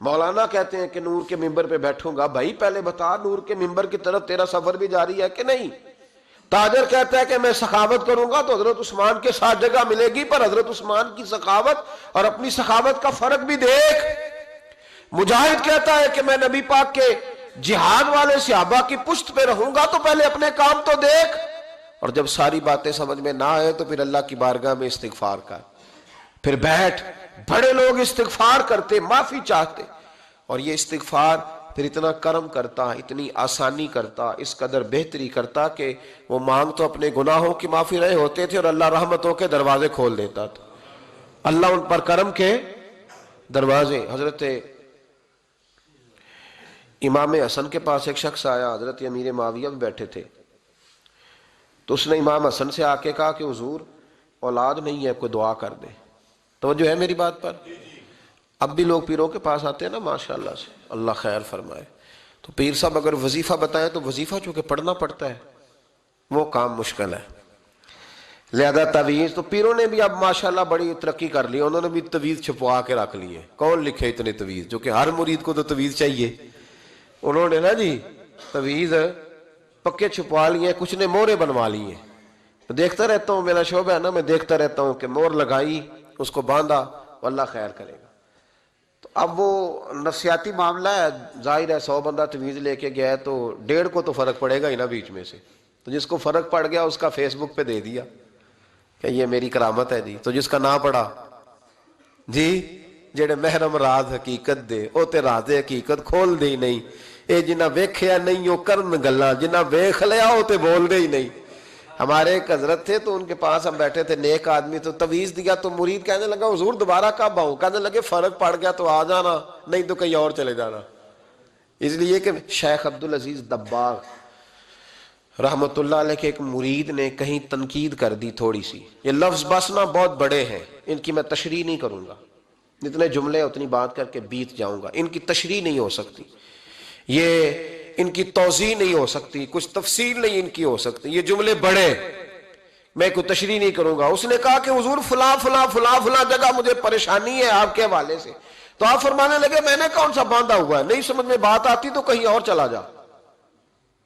[SPEAKER 1] مولانا کہتے ہیں کہ نور کے ممبر پہ بیٹھوں گا، بھائی پہلے بتا نور کے ممبر کی طرف تیرا سفر بھی جاری ہے کہ نہیں. تاجر کہتا ہے کہ میں سخاوت کروں گا تو حضرت عثمان کے ساتھ جگہ ملے گی، پر حضرت عثمان کی سخاوت اور اپنی سخاوت کا فرق بھی دیکھ. مجاہد کہتا ہے کہ میں نبی پاک کے جہاد والے صحابہ کی پشت پہ رہوں گا تو پہلے اپنے کام تو دیکھ. اور جب ساری باتیں سمجھ میں نہ آئے تو پھر اللہ کی بارگاہ میں استغفار کر، پھر بیٹھ. بڑے لوگ استغفار کرتے، معافی چاہتے، اور یہ استغفار پھر اتنا کرم کرتا، اتنی آسانی کرتا، اس قدر بہتری کرتا کہ وہ مانگ تو اپنے گناہوں کی معافی رہے ہوتے تھے اور اللہ رحمتوں کے دروازے کھول دیتا تھا. اللہ ان پر کرم کے دروازے. حضرت امام حسن کے پاس ایک شخص آیا، حضرت امیر معاویہ بھی بیٹھے تھے، تو اس نے امام حسن سے آ کے کہا کہ حضور اولاد نہیں ہے، کوئی دعا کر دے. توجہ ہے میری بات پر؟ اب بھی لوگ پیروں کے پاس آتے ہیں نا ماشاءاللہ سے، اللہ خیر فرمائے. تو پیر صاحب اگر وظیفہ بتائیں تو وظیفہ چونکہ پڑھنا پڑتا ہے وہ کام مشکل ہے، لہذا تعویذ تو پیروں نے بھی اب ماشاءاللہ بڑی ترقی کر لی، انہوں نے بھی تعویذ چھپوا کے رکھ لیے. کون لکھے اتنے تعویذ؟ جو کہ ہر مرید کو تو تعویذ چاہیے. انہوں نے نا جی تعویذ پکے چھپوا لیے، کچھ نے مورے بنوا لیے. دیکھتا رہتا ہوں، میرا شعبہ ہے نا، میں دیکھتا رہتا ہوں کہ مور لگائی، اس کو باندھا، اللہ خیر کرے گا. اب وہ نفسیاتی معاملہ ہے، ظاہر ہے 100 بندہ تمیز لے کے گیا ہے تو 1.5 کو تو فرق پڑے گا ہی نا بیچ میں سے، تو جس کو فرق پڑ گیا اس کا فیس بک پہ دے دیا کہ یہ میری کرامت ہے جی، تو جس کا نہ پڑا جی جڑے محرم راز حقیقت دے او تے راز حقیقت کھول دے ہی نہیں، اے جنہ ویکھیا نہیں او کرن گلاں، جنہ ویکھ لیا او تے بول دے ہی نہیں۔ ہمارے ایک حضرت تھے تو ان کے پاس ہم بیٹھے تھے، نیک آدمی، تو تویز دیا تو مرید کہنے لگا حضور دوبارہ کب آؤں؟ کہنے لگے فرق پڑ گیا تو آ جانا، نہیں تو کہیں اور چلے جانا۔ اس لیے کہ شیخ عبدالعزیز دباغ رحمت اللہ علیہ کے ایک مرید نے کہیں تنقید کر دی تھوڑی سی، یہ لفظ بس نا بہت بڑے ہیں، ان کی میں تشریح نہیں کروں گا، جتنے جملے اتنی بات کر کے بیت جاؤں گا، ان کی تشریح نہیں ہو سکتی، یہ ان کی توضیح نہیں ہو سکتی، کچھ تفصیل نہیں ان کی ہو سکتی، یہ جملے بڑے، میں کوئی تشریح نہیں کروں گا۔ اس نے کہا کہ حضور فلاں فلاں فلاں فلاں جگہ مجھے پریشانی ہے آپ کے حوالے سے، تو آپ فرمانے لگے میں نے کون سا باندھا ہوا ہے، نہیں سمجھ میں بات آتی تو کہیں اور چلا جا،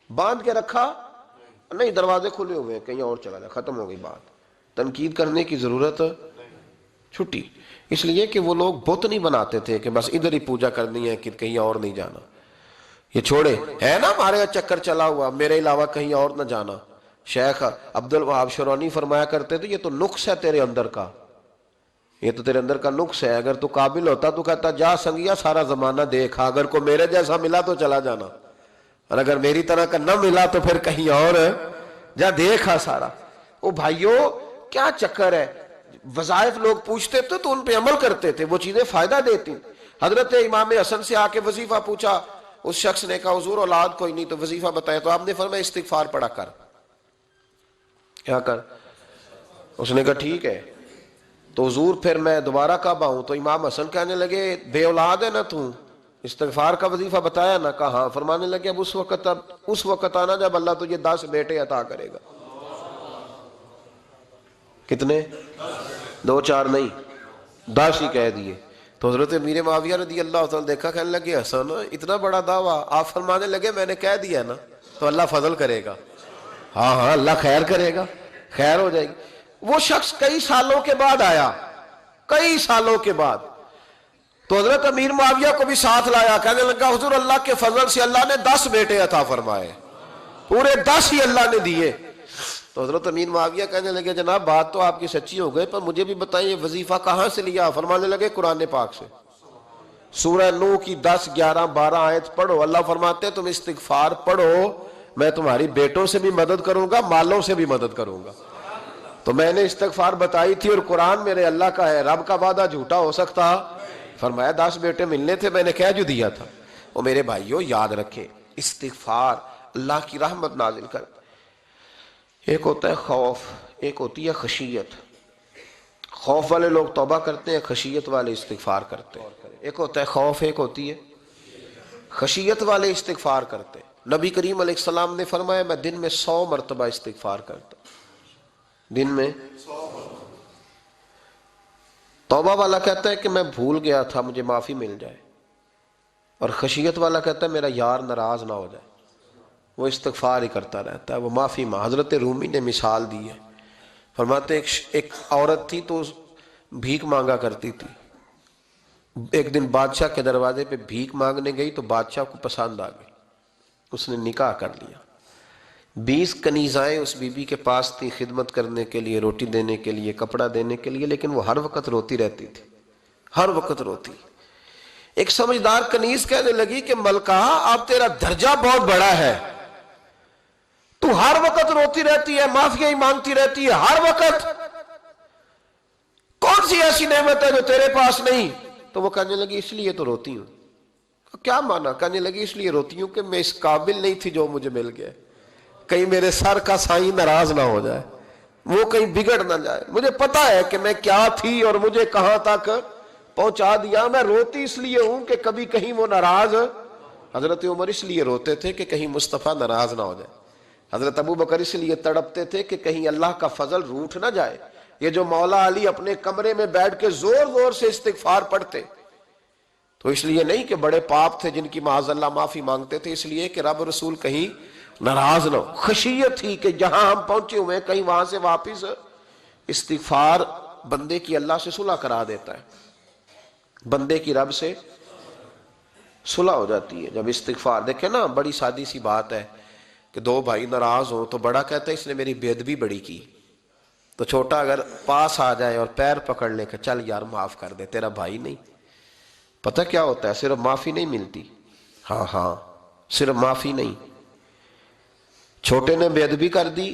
[SPEAKER 1] باندھ کے رکھا نہیں، دروازے کھلے ہوئے ہیں کہیں اور چلا جا، ختم ہو گئی بات، تنقید کرنے کی ضرورت چھٹی۔ اس لیے کہ وہ لوگ بت نہیں بناتے تھے کہ بس ادھر ہی پوجا کرنی ہے کہ کہیں اور نہیں جانا، یہ چھوڑے ہے نا ہمارے چکر چلا ہوا میرے علاوہ کہیں اور نہ جانا۔ شیخ عبد الوہاب شرونی فرمایا کرتے تھے یہ تو نقص ہے تیرے اندر کا، یہ تو تیرے اندر کا نقص ہے، اگر تو قابل ہوتا تو کہتا جا سنگیا سارا زمانہ دیکھا، اگر کو میرے جیسا ملا تو چلا جانا، اور اگر میری طرح کا نہ ملا تو پھر کہیں اور جا دیکھا سارا۔ او بھائیو کیا چکر ہے، وظائف لوگ پوچھتے تھے تو ان پہ عمل کرتے تھے، وہ چیزیں فائدہ دیتی۔ حضرت امام حسن سے آ کے وظیفہ پوچھا، اس شخص نے کہا حضور اولاد کوئی نہیں تو وظیفہ بتایا، تو آپ نے فرمایا استغفار پڑھا کر، کیا کر؟ اس نے کہا ٹھیک ہے، تو حضور پھر میں دوبارہ کب آؤں؟ تو امام حسن کہنے لگے بے اولاد ہے نا تو، استغفار کا وظیفہ بتایا نا؟ کہا ہاں۔ فرمانے لگے اب اس وقت آنا جب اللہ تجھے 10 بیٹے عطا کرے گا۔ کتنے؟ 2 4 نہیں، 10 ہی کہہ دیے۔ تو حضرت امیر معاویہ رضی اللہ تعالیٰ دیکھا، کہنے لگے حسن اتنا بڑا دعویٰ؟ آپ فرمانے لگے میں نے کہہ دیا نا تو اللہ فضل کرے گا، ہاں ہاں اللہ خیر کرے گا، خیر ہو جائے گی۔ وہ شخص کئی سالوں کے بعد آیا، کئی سالوں کے بعد، تو حضرت امیر معاویہ کو بھی ساتھ لایا، کہنے لگا حضور اللہ کے فضل سے اللہ نے 10 بیٹے عطا فرمائے، پورے 10 ہی اللہ نے دیے۔ تو حضرت امیر معاویہ کہنے لگے جناب بات تو آپ کی سچی ہو گئی، پر مجھے بھی بتائیے وظیفہ کہاں سے لیا؟ فرمانے لگے قرآن پاک سے، سورہ نوح کی 10 11 12 آیت پڑھو، اللہ فرماتے ہیں تم استغفار پڑھو میں تمہاری بیٹوں سے بھی مدد کروں گا، مالوں سے بھی مدد کروں گا۔ تو میں نے استغفار بتائی تھی اور قرآن میرے اللہ کا ہے، رب کا وعدہ جھوٹا ہو سکتا؟ فرمایا 10 بیٹے ملنے تھے میں نے کہہ جو دیا تھا۔ وہ میرے بھائیوں یاد رکھیں استغفار اللہ کی رحمت نازل کر، ایک ہوتا ہے خوف، ایک ہوتی ہے خشیت۔ خوف والے لوگ توبہ کرتے ہیں، خشیت والے استغفار کرتے ہیں۔ ایک ہوتا ہے خوف، ایک ہوتی ہے خشیت والے استغفار کرتے ہیں۔ نبی کریم علیہ السلام نے فرمایا میں دن میں 100 مرتبہ استغفار کرتا ہوں، دن میں۔ توبہ والا کہتا ہے کہ میں بھول گیا تھا مجھے معافی مل جائے، اور خشیت والا کہتا ہے میرا یار ناراض نہ ہو جائے، وہ استغفار ہی کرتا رہتا ہے، وہ معافی حضرت رومی نے مثال دی ہے، فرماتے ایک عورت تھی تو بھیک مانگا کرتی تھی، ایک دن بادشاہ کے دروازے پہ بھیک مانگنے گئی تو بادشاہ کو پسند آ گئی، اس نے نکاح کر لیا۔ 20 کنیزائیں اس بی بی کے پاس تھی خدمت کرنے کے لیے، روٹی دینے کے لیے، کپڑا دینے کے لیے، لیکن وہ ہر وقت روتی رہتی تھی، ہر وقت روتی۔ ایک سمجھدار کنیز کہنے لگی کہ ملکہ اب تیرا درجہ بہت بڑا ہے، تو ہر وقت روتی رہتی ہے، معافیاں ہی مانگتی رہتی ہے ہر وقت، کون سی ایسی نعمت ہے جو تیرے پاس نہیں؟ تو وہ کہنے لگی اس لیے تو روتی ہوں۔ کیا مانا؟ کہنے لگی اس لیے روتی ہوں کہ میں اس قابل نہیں تھی جو مجھے مل گیا، کہیں میرے سر کا سائیں ناراض نہ ہو جائے، وہ کہیں بگڑ نہ جائے، مجھے پتا ہے کہ میں کیا تھی اور مجھے کہاں تک پہنچا دیا، میں روتی اس لیے ہوں کہ کبھی کہیں وہ ناراض۔ حضرت عمر اس لیے روتے تھے کہ کہیں مصطفیٰ ناراض نہ ہو جائے، حضرت ابو بکر اس لیے تڑپتے تھے کہ کہیں اللہ کا فضل روٹھ نہ جائے۔ یہ جو مولا علی اپنے کمرے میں بیٹھ کے زور زور سے استغفار پڑھتے تو اس لیے نہیں کہ بڑے پاپ تھے جن کی معاذ اللہ معافی مانگتے تھے، اس لیے کہ رب رسول کہیں ناراض نہ ہو، خشیت تھی کہ جہاں ہم پہنچے ہوئے کہیں وہاں سے واپس۔ استغفار بندے کی اللہ سے صلح کرا دیتا ہے، بندے کی رب سے صلح ہو جاتی ہے جب استغفار. دیکھیں نا بڑی سادی سی بات ہے کہ دو بھائی ناراض ہوں تو بڑا کہتا ہے اس نے میری بے ادبی بڑی کی، تو چھوٹا اگر پاس آ جائے اور پیر پکڑ لے کہ چل یار معاف کر دے، تیرا بھائی نہیں. پتہ کیا ہوتا ہے؟ صرف معافی نہیں ملتی. ہاں صرف معافی نہیں. چھوٹے نے بے ادبی کر دی،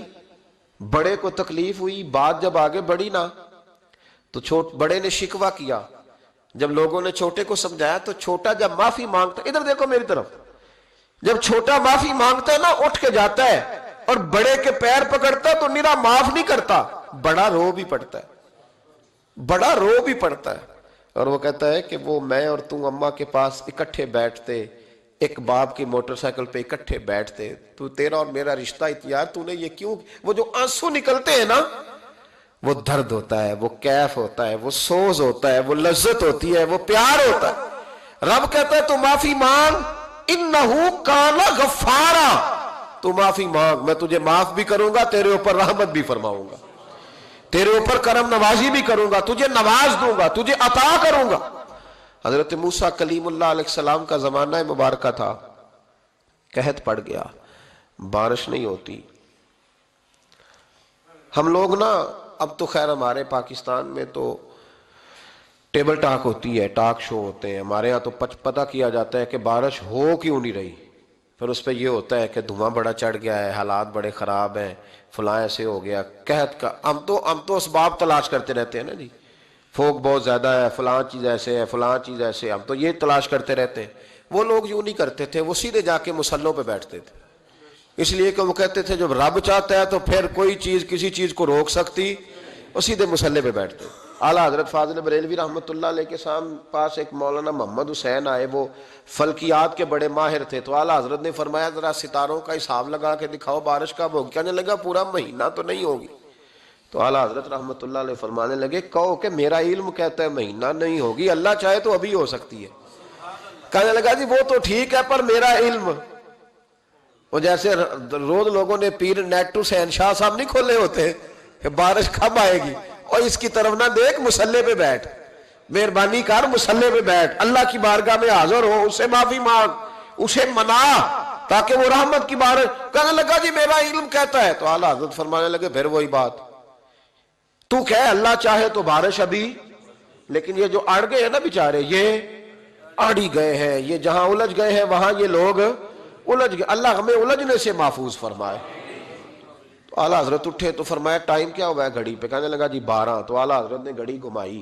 [SPEAKER 1] بڑے کو تکلیف ہوئی، بات جب آگے بڑھی نا تو بڑے نے شکوہ کیا. جب لوگوں نے چھوٹے کو سمجھایا تو چھوٹا جب معافی مانگتا، ادھر دیکھو میری طرف، جب چھوٹا معافی مانگتا ہے نا اٹھ کے جاتا ہے اور بڑے کے پیر پکڑتا ہے تو میرا معاف نہیں کرتا، بڑا رو بھی پڑتا ہے، بڑا رو بھی پڑتا ہے. اور وہ کہتا ہے کہ وہ میں اور تو اماں کے پاس اکٹھے بیٹھتے، ایک باپ کی موٹر سائیکل پہ اکٹھے بیٹھتے، تو تیرا اور میرا رشتہ اتیار تو نے یہ کیوں؟ وہ جو آنسو نکلتے ہیں نا وہ درد ہوتا ہے، وہ کیف ہوتا ہے، وہ سوز ہوتا ہے، وہ لذت ہوتی ہے، وہ پیار ہوتا ہے. رب کہتا ہے تو معافی مانگ، انہو کان غفارا، تو معافی مانگ، میں تجھے معاف بھی کروں گا، تیرے اوپر رحمت بھی فرماؤں گا، تیرے اوپر کرم نوازی بھی کروں گا، تجھے نواز دوں گا، تجھے عطا کروں گا. حضرت موسیٰ کلیم اللہ علیہ السلام کا زمانہ مبارکہ تھا، قحط پڑ گیا، بارش نہیں ہوتی. ہم لوگ نا اب تو خیر ہمارے پاکستان میں تو ٹیبل ٹاک ہوتی ہے، ٹاک شو ہوتے ہیں، ہمارے ہاں تو پتہ کیا جاتا ہے کہ بارش ہو کیوں نہیں رہی. پھر اس پہ یہ ہوتا ہے کہ دھواں بڑا چڑھ گیا ہے، حالات بڑے خراب ہیں، فلاں ایسے ہو گیا قحط کا. ہم تو اسباب تلاش کرتے رہتے ہیں نا جی، فوق بہت زیادہ ہے، فلاں چیز ایسے ہے، فلاں چیز ایسے ہے، ہم تو یہ تلاش کرتے رہتے ہیں. وہ لوگ یوں نہیں کرتے تھے، وہ سیدھے جا کے مصلوں پہ بیٹھتے تھے، اس لیے کہ وہ کہتے تھے جب رب چاہتا ہے تو پھر کوئی چیز کسی چیز کو روک سکتی، وہ سیدھے مصلے پہ بیٹھتے. اعلیٰ حضرت فاضل بریلوی رحمۃ اللہ علیہ کے پاس ایک مولانا محمد حسین آئے، وہ فلکیات کے بڑے ماہر تھے. تو اعلیٰ حضرت نے فرمایا ذرا ستاروں کا حساب لگا کے دکھاؤ بارش کب ہوگی. کہنے لگا پورا مہینہ تو نہیں ہوگی. تو اعلیٰ حضرت رحمۃ اللہ علیہ فرمانے لگے کہو کہ میرا علم کہتا ہے مہینہ نہیں ہوگی، اللہ چاہے تو ابھی ہو سکتی ہے. کہنے لگا جی وہ تو ٹھیک ہے پر میرا علم، وہ جیسے روز لوگوں نے پیر نیٹ ٹو سین شاہ صاحب نہیں کھولے ہوتے کہ بارش کب آئے گی، اور اس کی طرف نہ دیکھ، مصلے پہ بیٹھ، مہربانی کر مصلے پہ بیٹھ، اللہ کی بارگاہ میں حاضر ہو، اسے معافی مانگ، اسے منا تاکہ وہ رحمت کی بارش. کہنے لگا جی میرا علم کہتا ہے. تو اعلیٰ حضرت فرمانے لگے پھر وہی بات، تو کہے اللہ چاہے تو بارش ابھی، لیکن یہ جو اڑ گئے ہیں نا بیچارے، یہ اڑی گئے ہیں، یہ جہاں الجھ گئے ہیں وہاں یہ لوگ الجھ گئے. اللہ ہمیں الجھنے سے محفوظ فرمائے. تو اعلیٰ حضرت اٹھے تو فرمایا ٹائم کیا ہوا ہے گھڑی پہ؟ کہنے لگا جی 12. تو اعلیٰ حضرت نے گھڑی گھمائی،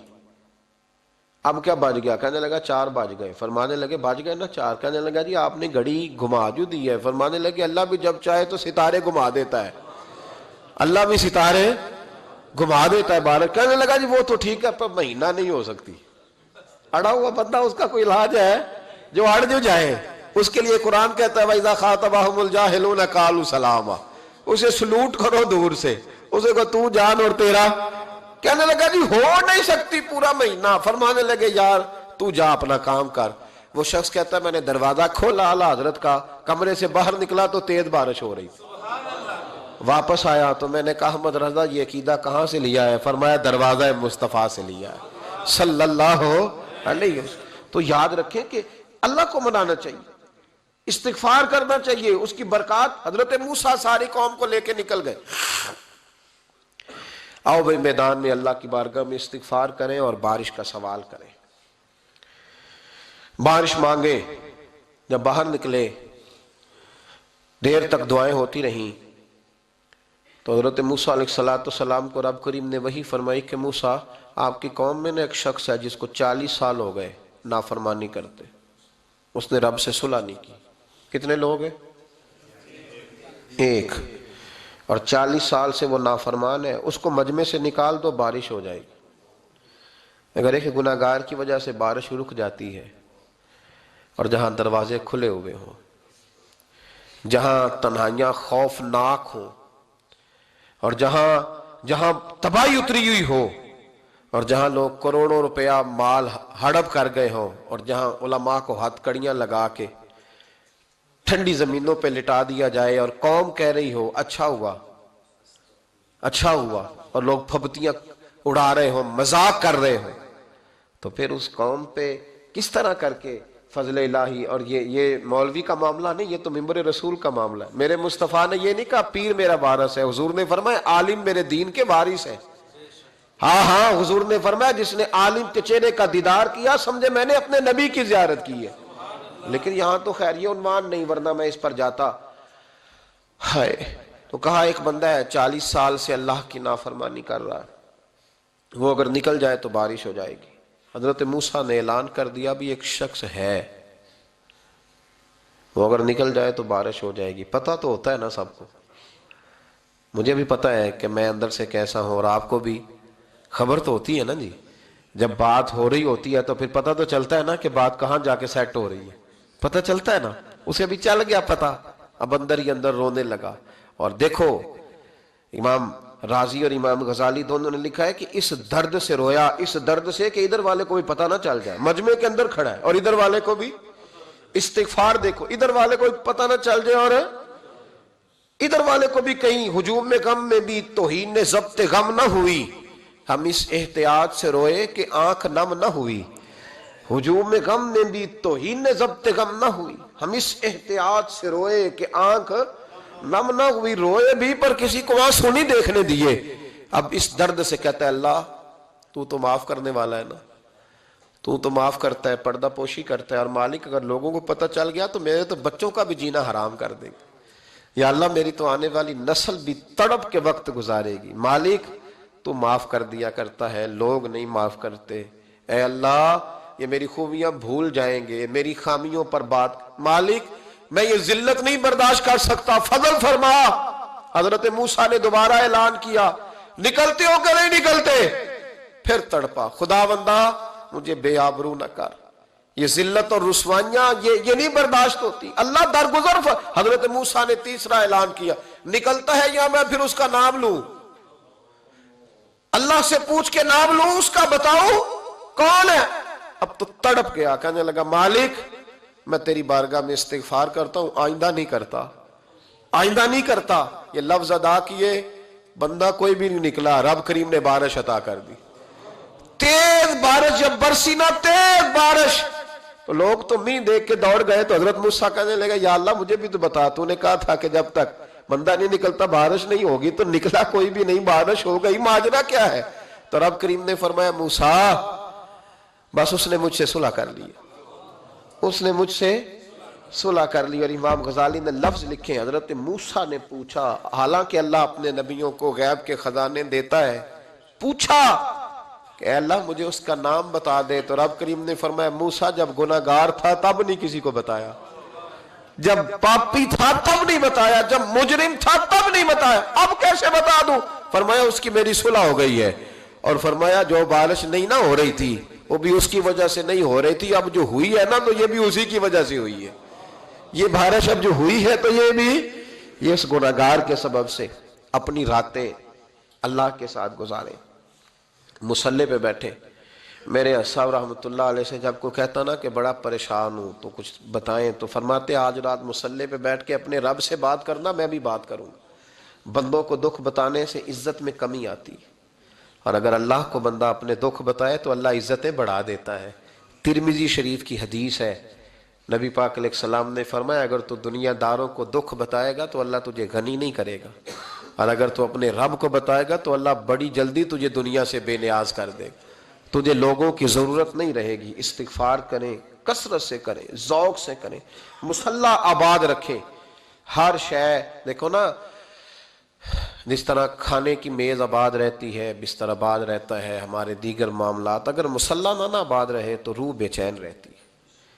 [SPEAKER 1] اب کیا بج گیا؟ کہنے لگا 4 بج گئے. فرمانے لگے بج گئے نا 4. کہنے لگا جی آپ نے گھڑی گھما جو دی ہے. فرمانے لگے اللہ بھی جب چاہے تو ستارے گھما دیتا ہے، اللہ بھی ستارے گھما دیتا ہے بارش. کہنے لگا جی وہ تو ٹھیک ہے پر مہینہ نہیں ہو سکتی. اڑا ہوا بندہ اس کا کوئی علاج ہے؟ جو اڑ جو جائے اس کے لیے قرآن کہتا ہے وَإِذَا خَاطَبَهُمُ الْجَاهِلُونَ قَالُوا سَلَامًا، اسے سلوٹ کرو دور سے، اسے کہو تو جان اور تیرا. کہنے لگا جی ہو نہیں سکتی پورا مہینہ. فرمانے لگے یار تو جا اپنا کام کر. وہ شخص کہتا ہے میں نے دروازہ کھولا اعلیٰ حضرت کا، کمرے سے باہر نکلا تو تیز بارش ہو رہی. واپس آیا تو میں نے کہا احمد رضا یہ عقیدہ کہاں سے لیا ہے؟ فرمایا دروازہ مصطفیٰ سے لیا ہے صلی اللہ علیہ وسلم. تو یاد رکھیں کہ اللہ کو منانا چاہیے، استغفار کرنا چاہیے، اس کی برکات. حضرت موسیٰ ساری قوم کو لے کے نکل گئے. آؤ بھائی میدان میں اللہ کی بارگاہ میں استغفار کریں اور بارش کا سوال کریں، بارش مانگیں. جب باہر نکلے دیر تک دعائیں ہوتی رہیں تو حضرت موسیٰ علیہ السلام کو رب کریم نے وحی فرمائی کہ موسیٰ آپ کی قوم میں نے ایک شخص ہے جس کو 40 سال ہو گئے نافرمانی کرتے، اس نے رب سے صلح نہیں کی. کتنے لوگ ہیں؟ ایک. اور 40 سال سے وہ نافرمان ہے، اس کو مجمع سے نکال دو بارش ہو جائے گی. اگر ایک گناہگار کی وجہ سے بارش رک جاتی ہے اور جہاں دروازے کھلے ہوئے ہوں، جہاں تنہائیاں خوفناک ہوں، اور جہاں تباہی اتری ہوئی ہو، اور جہاں لوگ کروڑوں روپیہ مال ہڑپ کر گئے ہوں، اور جہاں علماء کو ہتھ کڑیاں لگا کے ٹھنڈی زمینوں پہ لٹا دیا جائے اور قوم کہہ رہی ہو اچھا ہوا اچھا ہوا، اور لوگ پھبتیاں اڑا رہے ہوں، مذاق کر رہے ہوں، تو پھر اس قوم پہ کس طرح کر کے فضل الہی، اور یہ مولوی کا معاملہ نہیں، یہ تو ممبر رسول کا معاملہ ہے۔ میرے مصطفیٰ نے یہ نہیں کہا پیر میرا وارث ہے، حضور نے فرمایا عالم میرے دین کے وارث ہے۔ ہاں ہاں، حضور نے فرمایا جس نے عالم کے چہرے کا دیدار کیا سمجھے میں نے اپنے نبی کی زیارت کی ہے۔ لیکن یہاں تو خیر یہ عنوان نہیں، ورنہ میں اس پر جاتا ہے۔ تو کہا ایک بندہ ہے 40 سال سے اللہ کی نافرمانی کر رہا ہے، وہ اگر نکل جائے تو بارش ہو جائے گی۔ حضرت موسیٰ نے اعلان کر دیا بھی ایک شخص ہے، وہ اگر نکل جائے تو بارش ہو جائے گی۔ پتہ تو ہوتا ہے نا سب کو، مجھے بھی پتہ ہے کہ میں اندر سے کیسا ہوں، اور آپ کو بھی خبر تو ہوتی ہے نا جی۔ جب بات ہو رہی ہوتی ہے تو پھر پتہ تو چلتا ہے نا کہ بات کہاں جا کے سیٹ ہو رہی ہے، پتہ چلتا ہے نا۔ اسے بھی چل گیا پتہ، اب اندر ہی اندر رونے لگا۔ اور دیکھو امام رازی اور امام غزالی دونوں نے لکھا ہے کہ اس درد سے رویا، اس درد سے کہ ادھر والے کو بھی پتہ نہ چل جائے، مجمع کے اندر کھڑا ہے اور ادھر والے کو بھی استغفار، دیکھو ادھر والے کو بھی پتہ نہ چل جائے اور ادھر والے کو بھی کہیں ہجوم میں غم میں بھی توہین نے ضبط غم نہ ہوئی۔ ہم اس احتیاط سے روئے کہ آنکھ نم نہ ہوئی، ہجوم غم میں بھی توہین نے ضبط غم نہ ہوئی۔ ہم اس احتیاط سے روئے کہ آنکھ نم نہ ہوئی، روئے بھی پر کسی کو آنسو نہیں دیکھنے دیے۔ اب اس درد سے کہتا ہے اللہ تو معاف کرنے والا ہے نا، تو معاف کرتا ہے، پردہ پوشی کرتا ہے، اور مالک اگر لوگوں کو پتہ چل گیا تو میرے تو بچوں کا بھی جینا حرام کر دے گا، یا اللہ میری تو آنے والی نسل بھی تڑپ کے وقت گزارے گی۔ مالک تو معاف کر دیا کرتا ہے، لوگ نہیں معاف کرتے، اے اللہ یہ میری خوبیاں بھول جائیں گے، میری خامیوں پر بات، مالک میں یہ ذلت نہیں برداشت کر سکتا، فضل فرما۔ حضرت موسیٰ نے دوبارہ اعلان کیا نکلتے ہو کہ نہیں نکلتے؟ پھر تڑپا، خداوندا مجھے بے آبرو نہ کر، یہ ذلت اور رسوائیاں یہ نہیں برداشت ہوتی، اللہ درگزر۔ حضرت موسیٰ نے تیسرا اعلان کیا نکلتا ہے یا میں پھر اس کا نام لوں؟ اللہ سے پوچھ کے نام لوں اس کا، بتاؤ کون ہے؟ اب تو تڑپ گیا، کہنے لگا مالک میں تیری بارگاہ میں استغفار کرتا ہوں، آئندہ نہیں کرتا، آئندہ نہیں کرتا۔ یہ لفظ ادا کیے، بندہ کوئی بھی نہیں نکلا، رب کریم نے بارش عطا کر دی، تیز بارش جب برسی نا، تیز بارش، تو لوگ تو نہیں دیکھ کے دوڑ گئے۔ تو حضرت موسیٰ کہنے لگا یا اللہ مجھے بھی تو بتا، تو نے کہا تھا کہ جب تک بندہ نہیں نکلتا بارش نہیں ہوگی، تو نکلا کوئی بھی نہیں، بارش ہو گئی، ماجرا کیا ہے؟ تو رب کریم نے فرمایا موسیٰ بس اس نے مجھ سے صلح کر لی، اس نے مجھ سے صلح کر لی۔ اور امام غزالی نے لفظ لکھے، حضرت موسیٰ نے پوچھا، حالانکہ اللہ اپنے نبیوں کو غیب کے خزانے دیتا ہے، پوچھا کہ اے اللہ مجھے اس کا نام بتا دے۔ تو رب کریم نے فرمایا موسیٰ جب گناہگار تھا تب نہیں کسی کو بتایا، جب پاپی تھا تب نہیں بتایا، جب مجرم تھا تب نہیں بتایا، اب کیسے بتا دوں؟ فرمایا اس کی میری صلح ہو گئی ہے، اور فرمایا جو بارش نہیں نہ ہو رہی تھی وہ بھی اس کی وجہ سے نہیں ہو رہی تھی، اب جو ہوئی ہے نا تو یہ بھی اسی کی وجہ سے ہوئی ہے، یہ بارش اب جو ہوئی ہے تو یہ بھی یہ اس گناہگار کے سبب سے۔ اپنی راتیں اللہ کے ساتھ گزارے، مصلی پہ بیٹھے۔ میرے صاحب رحمۃ اللہ علیہ سے جب کوئی کہتا نا کہ بڑا پریشان ہوں تو کچھ بتائیں، تو فرماتے آج رات مصلی پہ بیٹھ کے اپنے رب سے بات کرنا، میں بھی بات کروں گا۔ بندوں کو دکھ بتانے سے عزت میں کمی آتی ہے، اور اگر اللہ کو بندہ اپنے دکھ بتائے تو اللہ عزتیں بڑھا دیتا ہے۔ ترمذی شریف کی حدیث ہے، نبی پاک علیہ السلام نے فرمایا اگر تو دنیا داروں کو دکھ بتائے گا تو اللہ تجھے غنی نہیں کرے گا، اور اگر تو اپنے رب کو بتائے گا تو اللہ بڑی جلدی تجھے دنیا سے بے نیاز کر دے گا، تجھے لوگوں کی ضرورت نہیں رہے گی۔ استغفار کریں، کثرت سے کریں، ذوق سے کریں، مصلی آباد رکھیں، ہر شے دیکھو نا، جس طرح کھانے کی میز آباد رہتی ہے، بستر آباد رہتا ہے، ہمارے دیگر معاملات، اگر مصلی نہ آباد رہے تو روح بے چین رہتی ہے،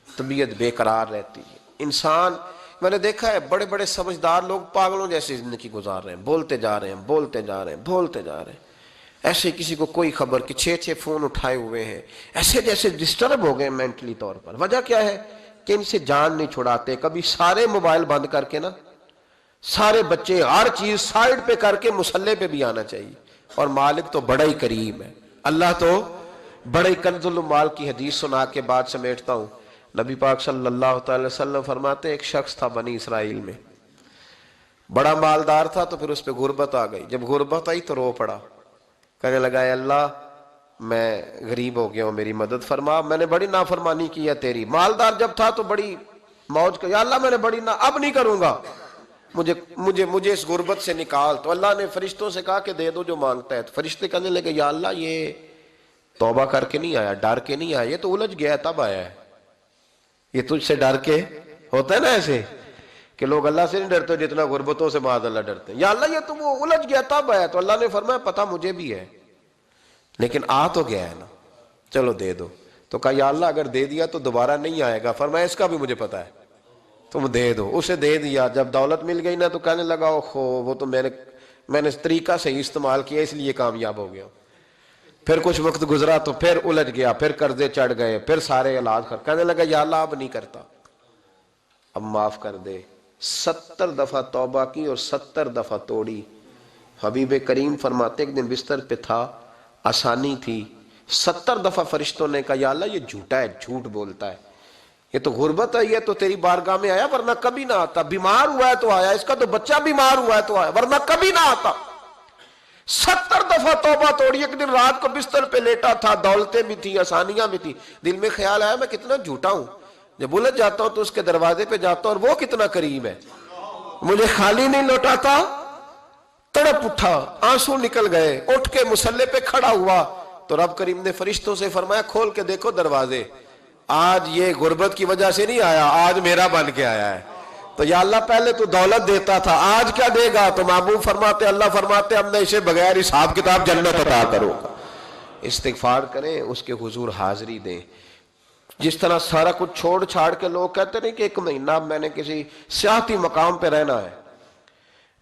[SPEAKER 1] طبیعت بے قرار رہتی ہے۔ انسان میں نے دیکھا ہے بڑے بڑے سمجھدار لوگ پاگلوں جیسی زندگی گزار رہے ہیں، بولتے جا رہے ہیں، بولتے جا رہے ہیں، بولتے جا رہے ہیں، ایسے کسی کو کوئی خبر کہ 6 فون اٹھائے ہوئے ہیں، ایسے جیسے ڈسٹرب ہو گئے مینٹلی طور پر۔ وجہ کیا ہے کہ ان سے جان نہیں چھڑاتے۔ کبھی سارے موبائل بند کر کے نا، سارے بچے ہر چیز سائیڈ پہ کر کے مصلی پہ بھی آنا چاہیے۔ اور مالک تو بڑا ہی کریم ہے، اللہ تو بڑا ہی کنز المال کی حدیث سنا کے بعد سمیٹتا ہوں۔ نبی پاک صلی اللہ تعالی وسلم فرماتے ایک شخص تھا بنی اسرائیل میں، بڑا مالدار تھا، تو پھر اس پہ غربت آ گئی، جب غربت آئی تو رو پڑا، کہنے لگا اے اللہ میں غریب ہو گیا ہوں، میری مدد فرما، میں نے بڑی نافرمانی کی ہے تیری۔ مالدار جب تھا تو بڑی موج کا، یا اللہ میں نے بڑی اب نہیں کروں گا، مجھے اس غربت سے نکال۔ تو اللہ نے فرشتوں سے کہا کہ دے دو جو مانگتا ہے۔ تو فرشتے کہنے لگے یا اللہ یہ توبہ کر کے نہیں آیا، ڈر کے نہیں آیا، یہ تو الجھ گیا تب آیا ہے، یہ تجھ سے ڈر کے ہوتا ہے نا ایسے کہ لوگ اللہ سے نہیں ڈرتے جتنا غربتوں سے معاذ اللہ ڈرتے ہیں۔ یا اللہ یہ تو وہ الجھ گیا تب آیا۔ تو اللہ نے فرمایا پتہ مجھے بھی ہے لیکن آ تو گیا ہے نا، چلو دے دو۔ تو کہا یا اللہ اگر دے دیا تو دوبارہ نہیں آئے گا۔ فرمایا اس کا بھی مجھے پتا ہے، تم دے دو۔ اسے دے دیا۔ جب دولت مل گئی نا تو کہنے لگا اوہو وہ تو میں نے اس طریقہ سے استعمال کیا اس لیے کامیاب ہو گیا۔ پھر کچھ وقت گزرا تو پھر الجھ گیا، پھر قرضے چڑھ گئے، پھر سارے علاج کہنے لگا یا اللہ اب نہیں کرتا، اب معاف کر دے۔ 70 دفعہ توبہ کی اور 70 دفعہ توڑی۔ حبیب کریم فرماتے ایک دن بستر پہ تھا، آسانی تھی، 70 دفعہ فرشتوں نے کہا یا اللہ یہ جھوٹا ہے، جھوٹ بولتا ہے، یہ تو غربت ہے، یہ تو تیری بارگاہ میں آیا ورنہ کبھی نہ آتا، بیمار ہوا ہے تو آیا، اس کا تو بچہ بیمار ہوا ہے تو آیا ورنہ کبھی نہ آتا۔ 70 دفعہ توبہ توڑی۔ ایک دن رات کو بستر پہ لیٹا تھا، دولتیں بھی تھی، آسانیاں بھی تھی، دل میں خیال آیا میں کتنا جھوٹا ہوں، جب الجھ جاتا ہوں تو اس کے دروازے پہ جاتا ہوں اور وہ کتنا قریب ہے، مجھے خالی نہیں لوٹاتا۔ تڑپ اٹھا، آنسو نکل گئے، اٹھ کے مصلے پہ کھڑا ہوا تو رب کریم نے فرشتوں سے فرمایا کھول کے دیکھو دروازے، آج یہ غربت کی وجہ سے نہیں آیا، آج میرا بن کے آیا ہے۔ تو یا اللہ پہلے تو دولت دیتا تھا، آج کیا دے گا؟ تو محبوب فرماتے اللہ فرماتے اب میں اسے بغیر حساب کتاب جنت عطا کروں گا۔ استغفار کریں، اس کے حضور حاضری دیں۔ جس طرح سارا کچھ چھوڑ چھاڑ کے لوگ کہتے ہیں کہ 1 مہینہ میں نے کسی سیاحتی مقام پہ رہنا ہے،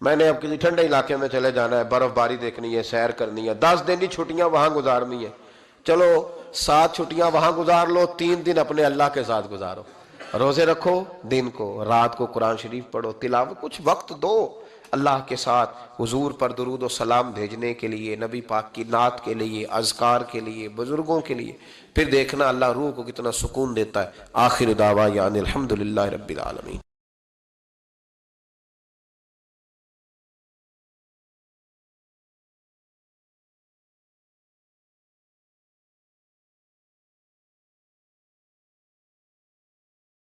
[SPEAKER 1] میں نے اب کسی ٹھنڈے علاقے میں چلے جانا ہے، برف باری دیکھنی ہے، سیر کرنی ہے، 10 دن کی چھٹیاں وہاں گزارنی ہے، چلو 7 چھٹیاں وہاں گزار لو، 3 دن اپنے اللہ کے ساتھ گزارو، روزے رکھو، دن کو رات کو قرآن شریف پڑھو، تلاوت، کچھ وقت دو اللہ کے ساتھ حضور پر درود و سلام بھیجنے کے لیے، نبی پاک کی نعت کے لیے، اذکار کے لیے، بزرگوں کے لیے، پھر دیکھنا اللہ روح کو کتنا سکون دیتا ہے۔ آخر دعوانا الحمدللہ رب العالمین۔